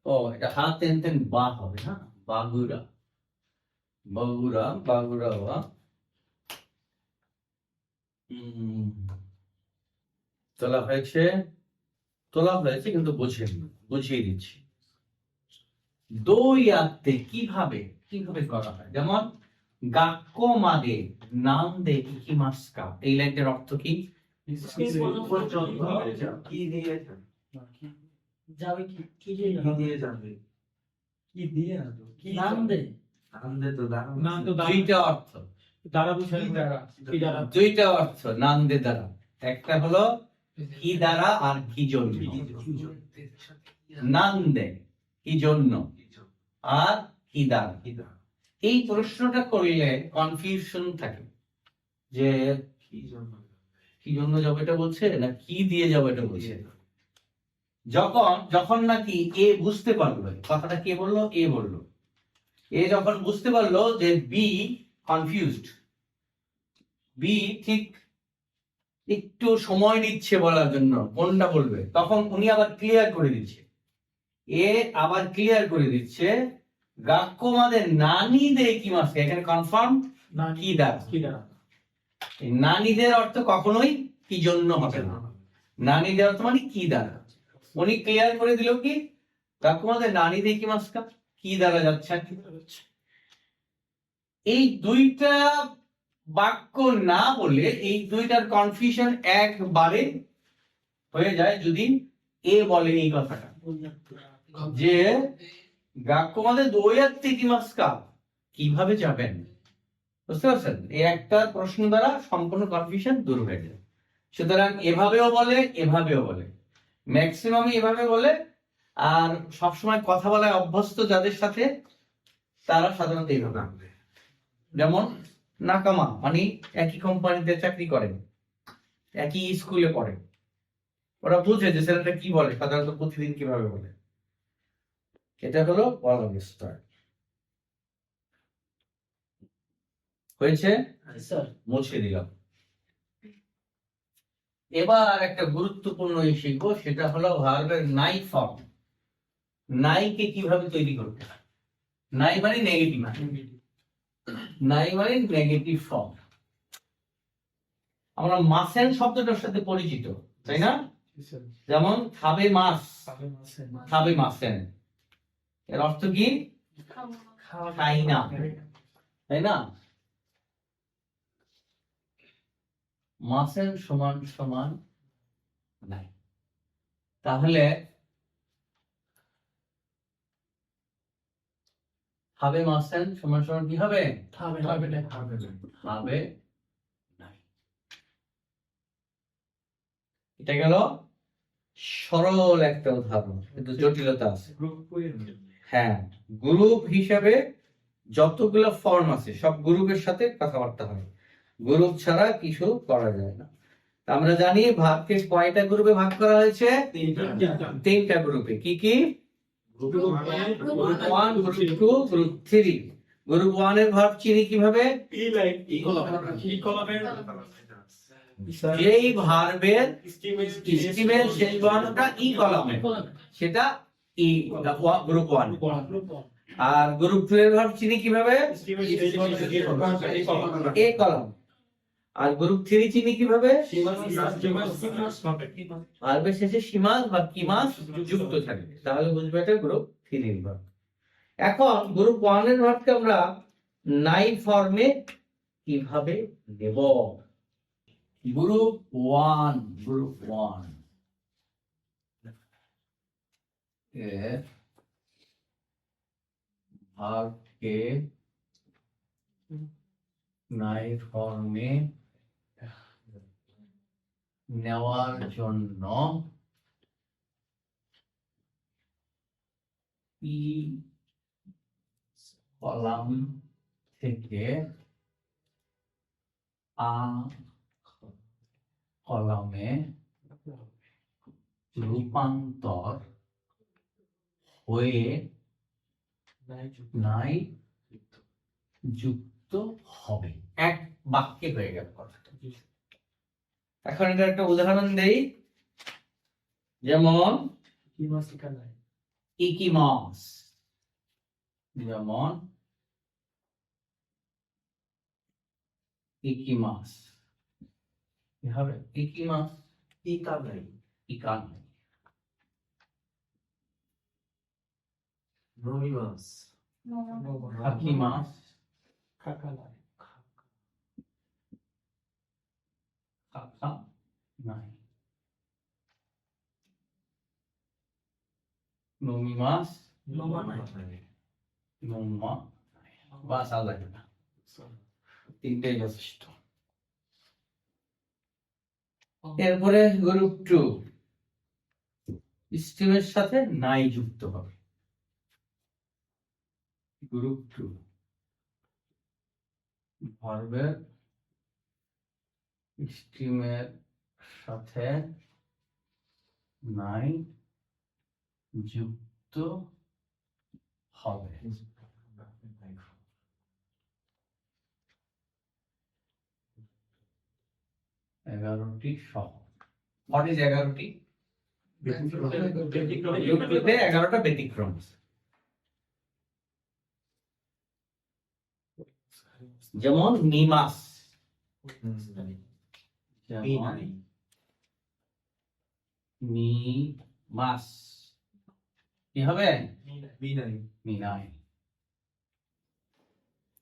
ও এটা হাত তেন বা হবে না, বাগুড়া বগুড়া বাগুড়া ওয়া তোলা হয়েছে কিন্তু বুঝিয়ে দিচ্ছি। দই আত্তে কিভাবে করা হয়, যেমন গাক্কো মাদে নাম দে ইকিমাস্কা, এই লাইনটার অর্থ কি? কি দিয়ে যাবে কি কি দিয়ে যাবে কি দিয়ে আনবো? কি নাম দে আনন্দে তো দাঁড়ানো নাম তো দুইটা অর্থ, দ্বারা বুঝাই কি দ্বারা দুইটা অর্থ নান্দে দ্বারা। একটা হলো কি দ্বারা আর কি জন্য। নান্দে কি জন্য আর কি দ্বারা। এই প্রশ্নটা করলে কনফিউশন থাকে যে কি জন্য কি জন্য যাবো এটা বলছে না কি দিয়ে যাবো এটা বলছে। যখন নাকি এ বুঝতে পারলো, কথাটা কে বললো, এ বললো, এ যখন বুঝতে পারলো যে বি কনফিউজড, বি ঠিক একটু সময় নিচ্ছে বলার জন্য কোনটা বলবে, তখন উনি আবার ক্লিয়ার করে দিচ্ছে, এ আবার ক্লিয়ার করে দিচ্ছে গাক্কমাদের নানিদের কি মাসকে, এখানে কনফার্ম কি দ্বারা, কি দ্বারা? এই নানিদের অর্থ কখনোই কি জন্য হবে না, নানিদের অর্থ মানে কি দ্বারা। উনি ক্লিয়ার করে দিল কি গাক্কমাদের নানিদের কি মাসকা কি দ্বারা যাচ্ছে। এই দুইটা বাক্য না বলে এই দুইটার কনফিউশন একবারে হয়ে যায় যদি এ বলে এই কথাটা যে গাক্কমাদের দোয়াত্তি কি মাসকা কিভাবে যাবেন। বুঝতে পারছেন, এই একটা প্রশ্ন দ্বারা সম্পূর্ণ কনফিউশন দূর হয়ে যায়। সুতরাং এভাবেও বলে এভাবেও বলে, ম্যাক্সিমাম এভাবে বলে। আর সবসময় কথা বলায় অভ্যস্ত যাদের সাথে তারা সাধারণত এইভাবে, যেমন নাকামা মানে একই কোম্পানিতে চাকরি করে, একই স্কুলে পড়ে, ওরা বুঝে যে ছেলেটা কি বলে, সাধারণত প্রতিদিন কিভাবে বলে। এটা হলো স্টার হয়েছে, স্যার মুছে দিলাম। এবার একটা গুরুত্বপূর্ণ শিখবো, সেটা হলো ভার্বের নাই ফর্ম। নাইকে কিভাবে তৈরি করতে হয়। নাই মানে নেগেটিভ, নাই মানে নেগেটিভ ফর্ম। আমরা মাসেন শব্দটার সাথে পরিচিত, তাই না? যেমন খাবে মাছ, খাবে মাসেন, এর অর্থ কি? খাই না, তাই না? মাসেন সমান সমান নাই। তাহলে খাবে মাসেন সমান সমান কি হবে? হবে না। খাবে নাই। এটা গেল সরল একটা উদাহরণ, কিন্তু জটিলতা আছে। হ্যাঁ, গ্রুপ হিসাবে যতগুলো ফর্ম আছে সব গ্রুপের সাথে কথাবার্তা হয়, গ্রুপ ছাড়া কিছু করা যায় না। আমরা জানি ভাগকে কয়টা গ্রুপে ভাগ করা হয়েছে? তিনটা গ্রুপে। কি কি? Group 1, group 2, group 3। গ্রুপ 1 এর ভার্ব চিনি কিভাবে? যেই ভার্বের স্টিমের শেষ বর্ণটা ই কলামে, সেটা ই গ্রুপ 1। আর গ্রুপ 2 এর ভার্ব চিনি কিভাবে? এ কলাম। আর গ্রুপ 3 চিনি কিভাবে? ভার্বের শেষে সীমাস বা কিমাস যুক্ত থাকে, তাহলে বুঝবে এটা গ্রুপ 3 এর ভার্ব। এখন গ্রুপ 1 এর ভার্বকে আমরা নাই ফর্মে কিভাবে দেব? গ্রুপ 1 এর ভার্বকে নাই ফর্মে নেওয়ার জন্য ই কলাম থেকে আ কলামে রূপান্তর হয়ে নাই যুক্ত হবে। এক বাক্যে হয়ে গেল কথাটা। এখন এটা একটা উদাহরণ দেই, যেমন ইকিমাস, যেমন ইকিমাস কি হবে? ইকিমাস ইকান হাকিমাস খাকা নাই, নমিমাস নোমা, বাস আর লাগে না, তিনটেই যথেষ্ট। এরপরে গ্রুপ 2 স্টিমের সাথে নাই যুক্ত হবে। গ্রুপ 2 ভার্বের স্টিমের সাথে নাই যুক্ত হবে। 11টি সহ। What is 11টি? যুক্তিতে 11টা ব্যতিক্রম আছে। যেমন নিমাস, যেমন নিমাস কি হবে? মিনাই।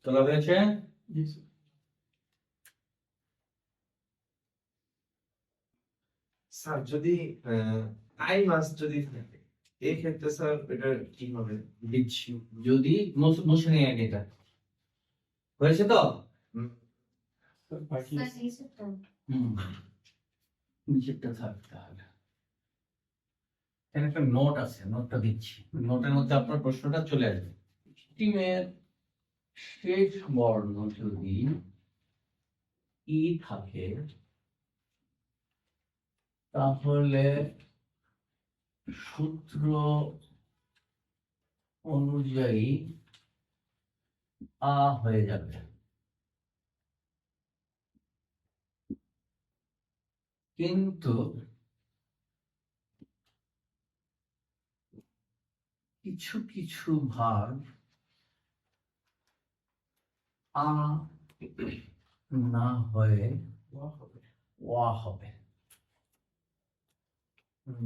তোলা হয়েছে? স্যার যদি আই মাস যদি থাকে এই ক্ষেত্রে স্যার এটা কি হবে? দিচ্ছি, যদি মুছে নিয়ে আগে এটা হয়েছে তো বাকি নিচেরটা থাকতে হবে। এখানে একটা নোট আছে, নোটটা দিচ্ছি, নোটের মধ্যে আপনার প্রশ্নটা চলে আসবে। স্টিমের শেষ বর্ণ যদি ই থাকে তাহলে সূত্র অনুযায়ী আ হয়ে যাবে। কিন্তু কিছু কিছু ভার্ব আ না হয়ে ওয়া হবে।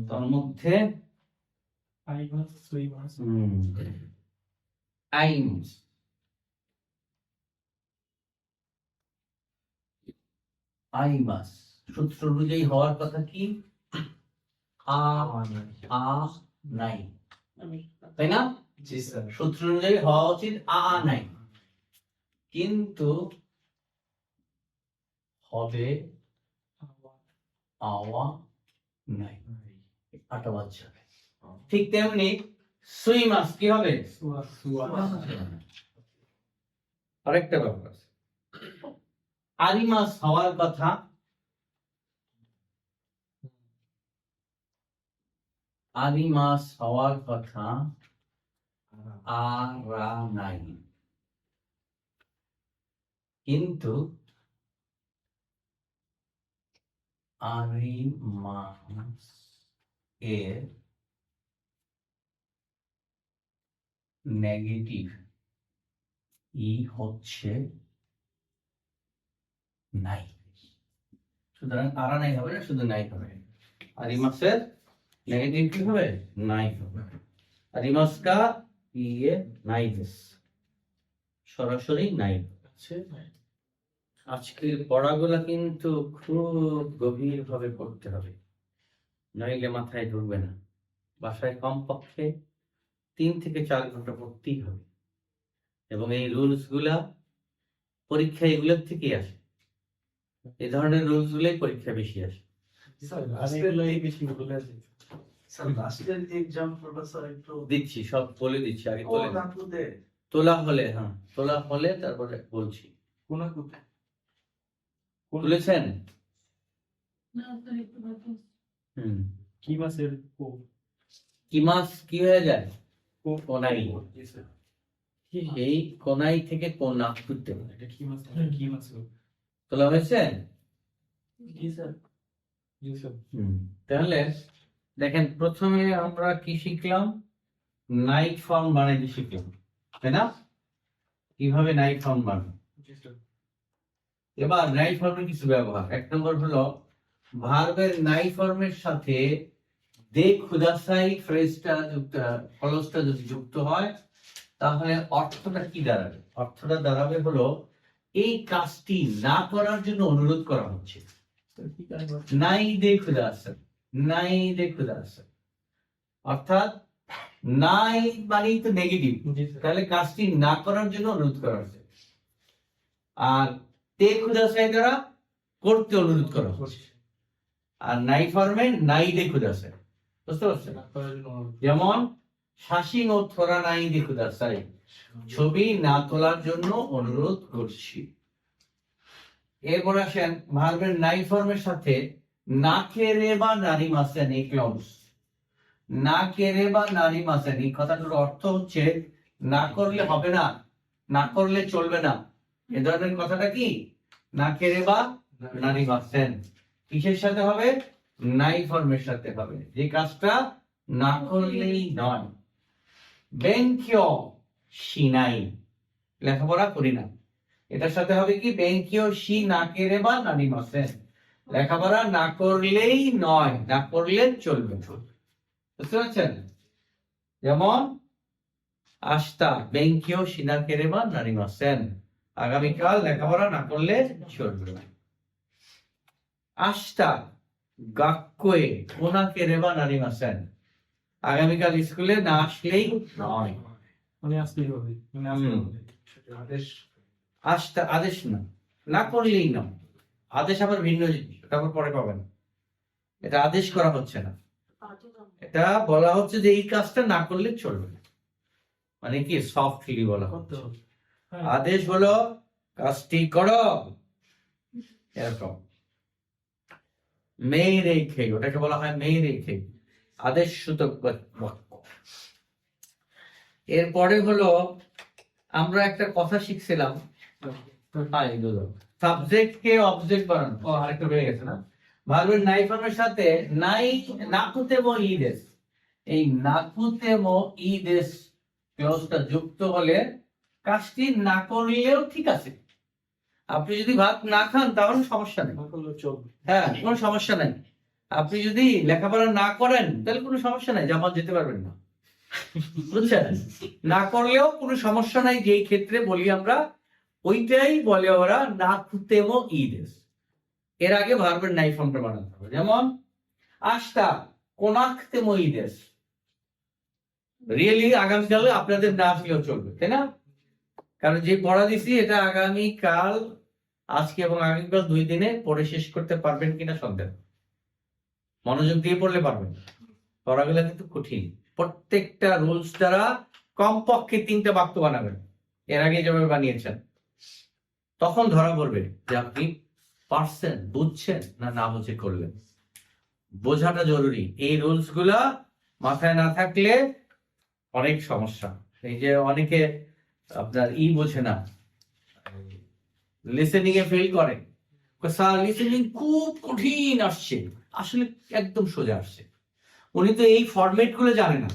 তার মধ্যে আইমাস সুইমাস আইনস, আইমাস সূত্র অনুযায়ী হওয়ার কথা কি? আ নাই, তাই না? জি স্যার। সূত্র অনুযায়ী হওয়া উচিত আ নাই, কিন্তু হবে আওয়া নাই, আটা বাদ যাবে। ঠিক তেমনি সুই মাছ কি হবে? আরেকটা ব্যাপার আছে, আরি মাছ হওয়ার কথা আরি মাছ হওয়ার কথা আরা নাই, কিন্তু আরি মাছ এর নেগেটিভ ই হচ্ছে নাই, সুতরাং আরা নাই হবে না, শুধু নাই হবে। আরি মাছের নেগেটিভ কি হবে? নাই হবে। আরি মাছ কা ইয়ে নাই, সরাসরি নাই। আজকের পড়াগুলা কিন্তু খুব গভীর ভাবে পড়তে হবে, নইলে মাথায় ঢুকবে না। বাসায় কমপক্ষে 3 থেকে 4 ঘন্টা পড়তেই হবে, এবং এই রুলস গুলা পরীক্ষা এগুলোর থেকেই আসে। এই ধরনের রুলস গুলাই পরীক্ষা বেশি আসে। দিচ্ছি, সব বলে দিচ্ছি, আগে তোলা হলে, হ্যাঁ তোলা হলে তারপরে বলছি। তুলেছেন? কি মাসের কি মাছ কি হয়ে যায়? কোনাই। এই কোনাই থেকে কোনা করতে পারে। এটা কি মাস? কি মাস? তোলা হয়েছে? জি স্যার। জি স্যার। তাহলে দেখেন, প্রথমে আমরা কি শিখলাম? নাইট ফর্ম বানাইতে শিখলাম, তাই না? কিভাবে নাইট ফর্ম বানাবো। জি স্যার। এবার নাইট ফর্মের কিছু ব্যবহার। 1 নম্বর হলো ভার্বের নাইট ফর্মের সাথে দে খুদাসাই ফ্রেজটা যুক্ত, ক্লজটা যদি যুক্ত হয় তাহলে অর্থটা কি দাঁড়াবে? অর্থটা দাঁড়াবে হলো এই কাজটি না করার জন্য অনুরোধ করা হচ্ছে। নাই দে খুদাসাই, নাই দে খুদাসাই, অর্থাৎ নাই মানেই তো নেগেটিভ, তাহলে কাজটি না করার জন্য অনুরোধ করা হচ্ছে। আর তে খুদাসাই দ্বারা করতে অনুরোধ করা হচ্ছে। আর নাই ফর্মে নাই দে খুদাসাই, বুঝতে পারছেন? যেমন শাসিং ও থোরা নাই দে খুদাসাই, ছবি না তোলার জন্য অনুরোধ করছি। এরপর আসেন ভার্বের নাই ফর্মের সাথে না কেরে বা নারী মাসেন এই ক্লজ। না কেরে বা নারী মাসেন এই কথাটার অর্থ হচ্ছে না করলে হবে না, না করলে চলবে না। এ ধরনের কথাটা কি না কেরে বা নারী মাসেন কিসের সাথে হবে? নাই ফর্মের সাথে হবে, যে কাজটা না করলেই নয়। বেঙ্কিও শিনাই, লেখাপড়া করি না, এটার সাথে হবে কি বেঙ্কিও শি না কেরে বা নারী মাসেন, লেখাপড়া না করলেই নয়, না করলে চলবে। বুঝতে পারছেন? যেমন আস্তা বেঙ্কিও শি না কেরে বা নারী মাসেন, আগামীকাল লেখাপড়া না করলে চলবে না। আস্তা গাক্কোয়ে কোনা কেরে বা নারী মাসেন, আগামীকাল স্কুলে না আসলেই নয়। মানে আসলেই হবে, মানে আসলেই হবে। আদেশ আস্তা আদেশ না, না করলেই নয়। আদেশ আবার ভিন্ন জিনিস, এটা আবার পরে পাবেন। এটা আদেশ করা হচ্ছে না, এটা বলা হচ্ছে যে এই কাজটা না করলে চলবে না, মানে কি সফটলি বলা হচ্ছে। আদেশ হলো কাজটি করো, এরকম। মেয়ে রেখে, ওটাকে বলা হয় মেয়ে রেখে, আদেশ সূচক বাক্য। এরপরে হলো আমরা একটা কথা শিখছিলাম, সাবজেক্ট কে অবজেক্ট বানানো। ও আরেকটা বেড়ে গেছে না, ভার্বের নাই ফর্মের সাথে নাই নাকুতেমো ইদেস, এই নাকুতেমো ইদেস ক্লজটা যুক্ত হলে কাজটি না করলেও ঠিক আছে। আপনি যদি ভাত না খান তাহলে সমস্যা নেই, না করলেও চলবে। হ্যাঁ কোনো সমস্যা নাই। আপনি যদি লেখাপড়া না করেন তাহলে কোনো সমস্যা নাই, জামাত যেতে পারবেন না। বুঝছেন? না করলেও কোনো সমস্যা নাই, যেই ক্ষেত্রে বলি আমরা ওইটাই বলে ওরা নাকুতেমো ইদেস। এর আগে ভার্বের নাই ফর্মটা বানাতে হবে, যেমন আস্তা কোনাকতেমো ইদেস, রিয়েলি আগামীকালে আপনাদের না আসলেও চলবে, তাই না? কারণ যে পড়া দিছি এটা আগামীকাল, আজকে এবং আগামীকাল 2 দিনে পড়ে শেষ করতে পারবেন কিনা সন্দেহ। মনোযোগ দিয়ে পড়লে পারবেন, পড়াগুলো কিন্তু কঠিন। প্রত্যেকটা রুলস দ্বারা কমপক্ষে 3টা বাক্য বানাবেন, এর আগে যেভাবে বানিয়েছেন। তখন ধরা পড়বে যে আপনি পারছেন, বুঝছেন না না বুঝে করলেন। বোঝাটা জরুরি, এই রুলস গুলা মাথায় না থাকলে অনেক সমস্যা। এই যে অনেকে আপনার বোঝে না, লিসেনিং এ ফেল করে, স্যার লিসেনিং খুব কঠিন আসছে, আসলে একদম সোজা আসছে। উনি তো এই ফরম্যাট গুলো জানে না,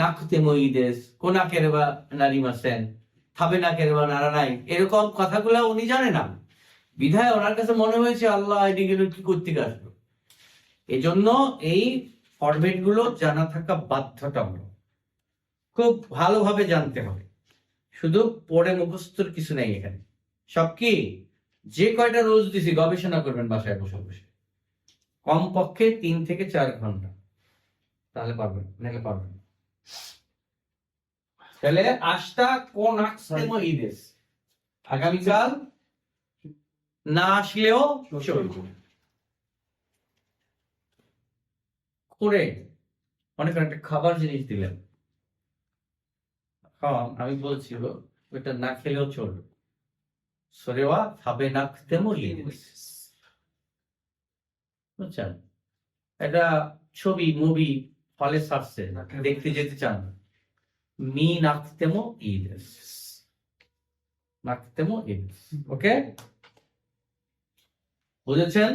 নাকুতেমো ইদেস, কোনা কেরেবা নারী মাসেন, থাবে না কেরেবা নারা নাই, এরকম কথাগুলো উনি জানে না, বিধায় ওনার কাছে মনে হয়েছে আল্লাহ এদিকে কি করতে আসলো। এজন্য এই ফরম্যাট গুলো জানা থাকা বাধ্যতামূলক, খুব ভালোভাবে জানতে হবে। শুধু পড়ে মুখস্থর কিছু নেই এখানে, সব কি যে কয়টা রোজ দিছি গবেষণা করবেন বাসায় বসে বসে, কমপক্ষে 3 থেকে 4 ঘন্টা, তাহলে পারবেন, নাহলে পারবেন না। তাহলে আস্তা কোনাকতেমো ইদেস, আগামীকাল না আসলেও চলবে। করে অনেক একটা খাবার জিনিস দিলেন, আমি বলছি ওইটা না খেলেও চলবে, সরেওয়া খাবে না খেতেমো ইদেস। বুঝছেন? এটা ছবি মুভি হলে ছাড়ছে, দেখতে যেতে চান, মি নাকতেমো ইদেস, নাকতেমো ইদেস। ওকে, বুঝেছেন?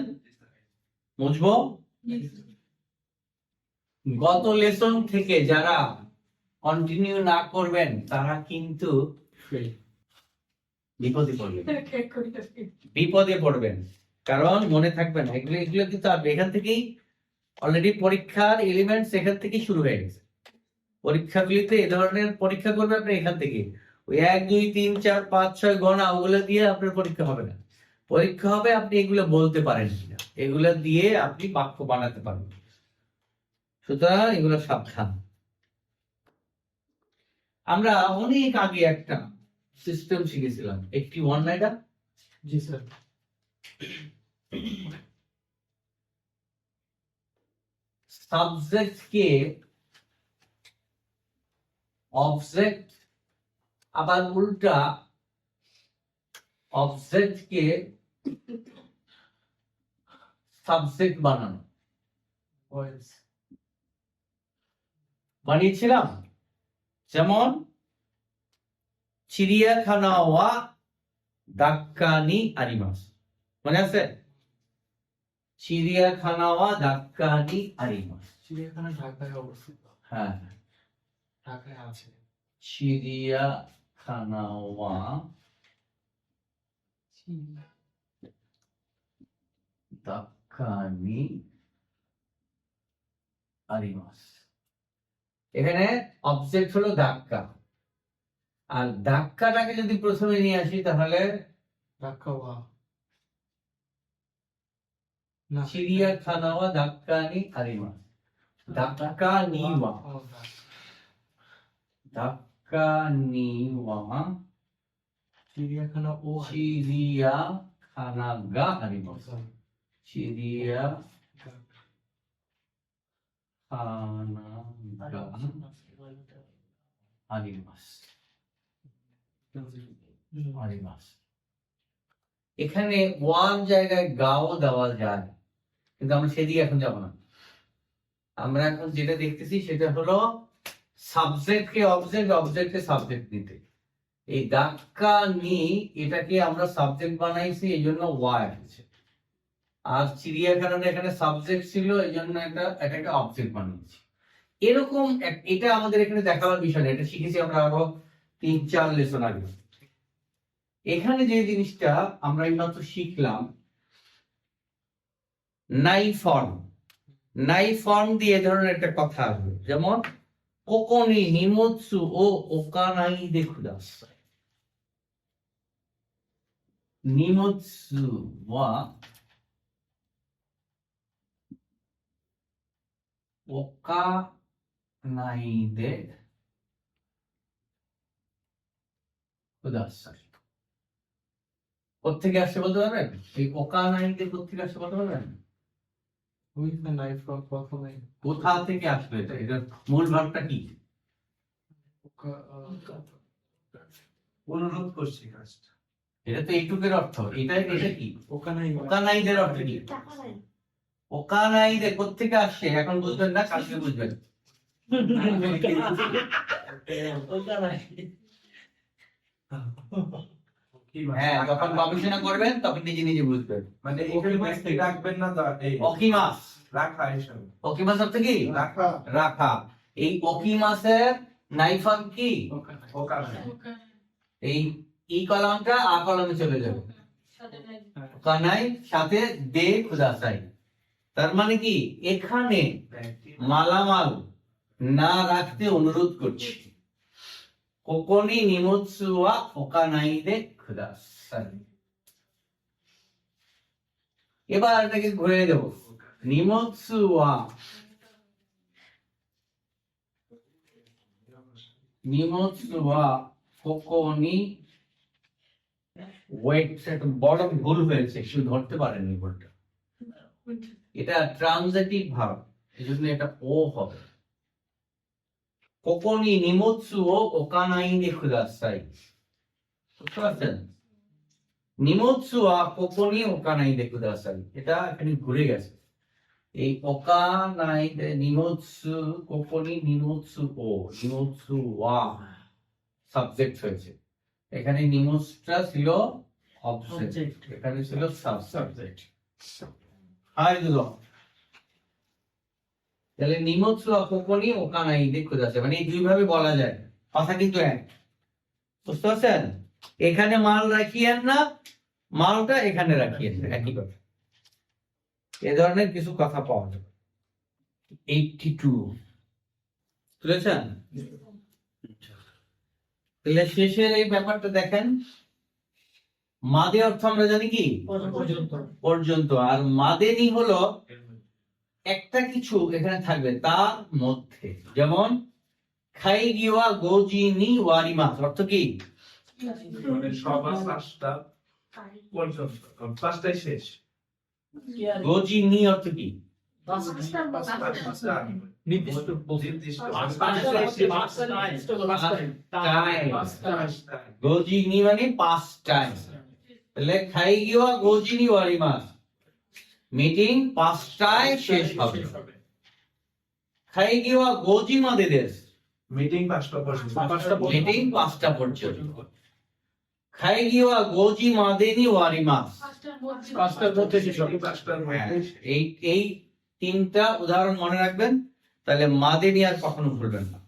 বুঝবো? গত লেসন থেকে যারা কন্টিনিউ না করবেন তারা কিন্তু বিপদে পড়বেন, বিপদে পড়বেন। কারণ মনে থাকবে না, এগুলো এগুলো কিন্তু এখান থেকেই অলরেডি পরীক্ষার এলিমেন্টস এখান থেকেই শুরু হয়ে গেছে। পরীক্ষাগুলিতে এ ধরনের পরীক্ষা করবে আপনি এখান থেকে, ওই 1 2 3 4 5 6 গণা ওগুলো দিয়ে আপনার পরীক্ষা হবে না। পরীক্ষা হবে আপনি এগুলো বলতে পারেন কিনা, এগুলো দিয়ে আপনি বাক্য বানাতে পারবেন। সুতরাং এগুলো সাবধান। আমরা অনেক আগে একটা সিস্টেম শিখেছিলাম, একটি ওয়ান লাইনার। জি স্যার। সাবজেক্ট কে অবজেক্ট, আবার উল্টা অবজেক্ট কে সাবজেক্ট বানানো voice বানিয়েছিলাম, যেমন চিড়িয়াখানা ওয়া দাক্কানি আরিমাস, মনে আছে? চিড়িয়াখানা ওয়া দাক্কানি আরিমাস, চিড়িয়াখানা ঢাকায় অবস্থিত, হ্যাঁ, ঢাকায় আছে। চিড়িয়াখানা ওয়া দাক্কানি আরিমাস। এখানে অবজেক্ট হলো ধাক্কা, আর ধাক্কাটাকে যদি প্রথমে নিয়ে আসি তাহলে ঢাকা ওয়া না, চিড়িয়াখানা ওয়া দাক্কানি আরিমাস, ধাক্কা নিওয়া, ও, না। ধাক্কা নিওয়া চিড়িয়াখানা ও চিড়িয়াখানা গা আরিমাস, চিড়িয়াখানা গা আরিমাস, আরিমাস। এখানে ওয়ান জায়গায় গাও দেওয়া যায়, কিন্তু আমরা সেদিকে এখন যাব না। আমরা এখন যেটা দেখতেছি সেটা হলো সাবজেক্টকে অবজেক্ট, অবজেক্টকে সাবজেক্ট দিতে। এই ধাক্কা নি এটাকে আমরা সাবজেক্ট বানাইছি, এই জন্য ওয়া এসেছে। আর চিড়িয়াখানাটা এখানে সাবজেক্ট ছিল, এই জন্য এটাকে অবজেক্ট বানিয়েছি। এরকম এটা আমাদের এখানে দেখাবার বিষয় না, এটা শিখেছি আমরা আরো 3-4 লেসন আগে। এখানে যে জিনিসটা আমরা এইমাত্র শিখলাম, নাই ফর্ম, নাই ফর্ম দিয়ে এ ধরনের একটা কথা আসবে, যেমন কোকোনি নিমোৎসু ও ওকানাই দে কুদাসাই। নিমোৎসু ওয়া ওকানাই দে কুদাসাই। কোথেকে আসছে বলতে পারবেন? এই ওকানাই দে কোথেকে আসছে বলতে পারবেন? উইথ দ্য নাইফ ফ্রম প্রথমে কোথা থেকে আসবে এটা? এটার মূল ভাবটা কি? অনুরোধ করছি কাজটা। এটা তো এইটুকের অর্থ। এটা কি? ওখানেই ওকানাইদের অর্থ কি? ওকানাইদে কোথেকে আসছে এখন বুঝবেন না, কালকে বুঝবেন। হ্যাঁ, যখন গবেষণা করবেন তখন নিজে নিজে বুঝবেন। মানে এখানে রাখবেন না তো, এই অকিমাস, রাখা হিসাবে। অকিমাস অর্থ কি? রাখা, রাখা। এই অকিমাসের নাইফাম কি? ওখানে এই ই কলমটা আ কলমে চলে যাবে। কানাই সাথে দে খুদাসাই, তার মানে কি এখানে মালামাল না রাখতে অনুরোধ করছি। কোকোনি নিমোৎসুয়া ওকানাই দে খুদাসাই। এবার এটাকে ঘুরে দেব, নিমোৎসুয়া, নিমোৎসুয়া কোকোনি, ওয়েট, একটা বড় ভুল হয়েছে, শুধু ধরতে পারেননি ভুলটা। এটা ট্রানজিটিভ ভার্ব, এজন্য এটা ও হবে। কোকোনি নিমোৎসু ও ওকানাই দে কুদাসাই, বুঝতে পারছেন? নিমোৎসু আ কোকোনি ওকানাই দে কুদাসাই, এটা এখানে ঘুরে গেছে। এই ওকানাই দে নিমোৎসু কোকোনি নিমোৎসু ও, নিমোৎসু ওয়া সাবজেক্ট হয়েছে। এখানে নিমোৎসুটা ছিল অবজেক্ট, এখানে ছিল সাবজেক্ট। হাই দুলো, তাহলে নিমোৎসু কোকোনি ওকানাই দে কুদাসাই, মানে এই দুই ভাবে বলা যায়, কথা কিন্তু এক। বুঝতে পারছেন? এখানে মাল রাখিয়েন না, মালটা এখানে রাখিয়েন, একই কথা। এ ধরনের কিছু কথা পাওয়া যাবে। 82 বুঝেছেন? তাহলে শেষের এই ব্যাপারটা দেখেন, মাদে অর্থ আমরা জানি কি? পর্যন্ত। আর মাদেনি হলো একটা কিছু এখানে থাকবে তার মধ্যে, যেমন খাই গিওয়া গোজিনি ওয়ারিমাস, অর্থ কি? মানে সবার পাঁচটা পর্যন্ত, পাঁচটাই শেষ। গোজিনি অর্থ কি? পাঁচটা নির্দিষ্ট নির্দিষ্ট গোজিনি মানে 5 টাইম, তাহলে খাইগিওয়া গোজিনি ওয়ারিমাস, মিটিং 5টায় শেষ হবে। খাইগিওয়া গোজি মাদে দেশ, মিটিং 5টা পর্যন্ত। মিটিং 5টা পর্যন্ত। খাইগিওয়া গোজি মাদেনি ওয়ারিমাস, 5টার মধ্যে শেষ হবে। 5টার হ্যাঁ, মধ্যে। এই 3টা উদাহরণ মনে রাখবেন, তাহলে মাদেনি আর কখনো ভুলবেন না।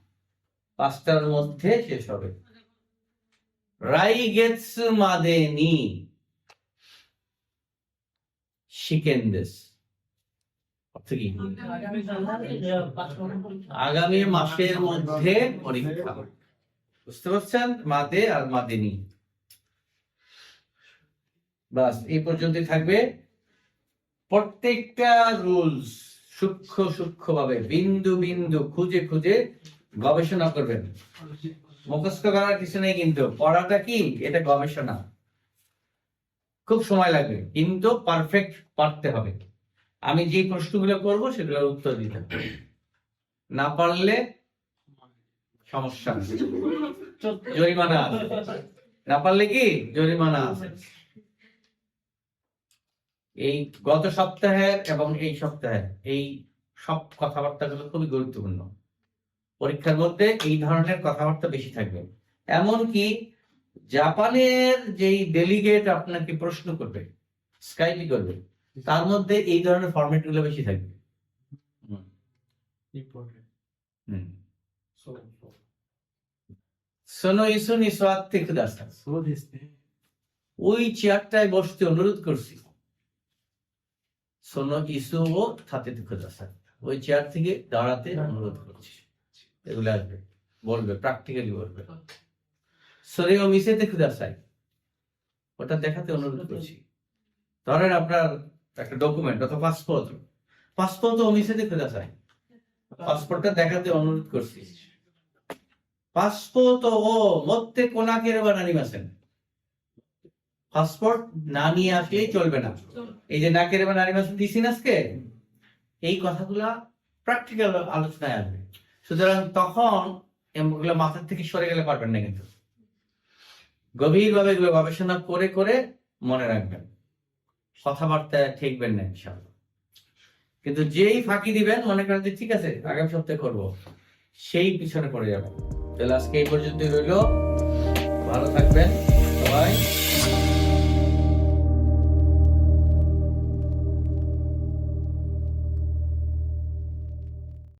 5টার মধ্যে শেষ হবে। রাইগেটস মাদেনি শিকেন্দেস, অর্থ কি? আগামী মাসের মধ্যে পরীক্ষা। বুঝতে পারছেন? মাদে আর মাদেনি। বাস এই পর্যন্তই থাকবে। প্রত্যেকটা রুলস সূক্ষ্ম ভাবে বিন্দু বিন্দু খুঁজে খুঁজে গবেষণা করবেন। মুখস্থ করার কিছু নেই, কিন্তু পড়াটা কি এটা গবেষণা। খুব সময় লাগবে, কিন্তু পারফেক্ট পারতে হবে। আমি যে প্রশ্নগুলো করব সেগুলোর উত্তর দিতে হবে। না পারলে সমস্যা, জরিমানা আছে। না পারলে কি জরিমানা আছে। এই গত সপ্তাহের এবং এই সপ্তাহের এই সব কথাবার্তাগুলো খুবই গুরুত্বপূর্ণ। পরীক্ষার মধ্যে এই ধরনের কথাবার্তা বেশি থাকবে। এমনকি জাপানের যেই ডেলিগেট আপনাকে প্রশ্ন করবে, স্কাইপি করবে, তার মধ্যে এই ধরনের ফরম্যাট গুলো বেশি থাকবে। সোনো ইসু নিসওয়াতে খুদাসা,そうですね。ওই চেয়ারটায় বসতে অনুরোধ করছি। সোনো ইসু ও থাতেতে খুদাসা, ওই চেয়ার থেকে দাঁড়াতে অনুরোধ করছি। এগুলো আসবে, বলবে, প্র্যাকটিক্যালি বলবে। সরে ও মিসেতে খুদাসাই, ওটা দেখাতে অনুরোধ করছি। ধরেন আপনার একটা ডকুমেন্ট অথবা পাসপোর্ট ও মিসেতে খুদাসাই, পাসপোর্টটা দেখাতে অনুরোধ করছি। পাসপোর্ট ও মধ্যে কোনাকের বা নানিমাসেন, পাসপোর্ট না নিয়ে আসলেই চলবে না। এই যে নাকের বা নানিমাসেন দিছি না আজকে, এই কথাগুলা প্র্যাকটিক্যাল আলোচনায় আসবে। সুতরাং তখন এগুলো মাথার থেকে সরে গেলে পারবেন না, কিন্তু গভীরভাবে এগুলো গবেষণা করে করে মনে রাখবেন, কথাবার্তা ঠিকবেন না ইনশাআল্লাহ। কিন্তু যেই ফাঁকি দিবেন মনে করেন যে ঠিক আছে আগামী সপ্তাহে করবো, সেই পিছনে পড়ে যাবেন। তাহলে আজকে এই পর্যন্তই রইল। ভালো থাকবেন সবাই।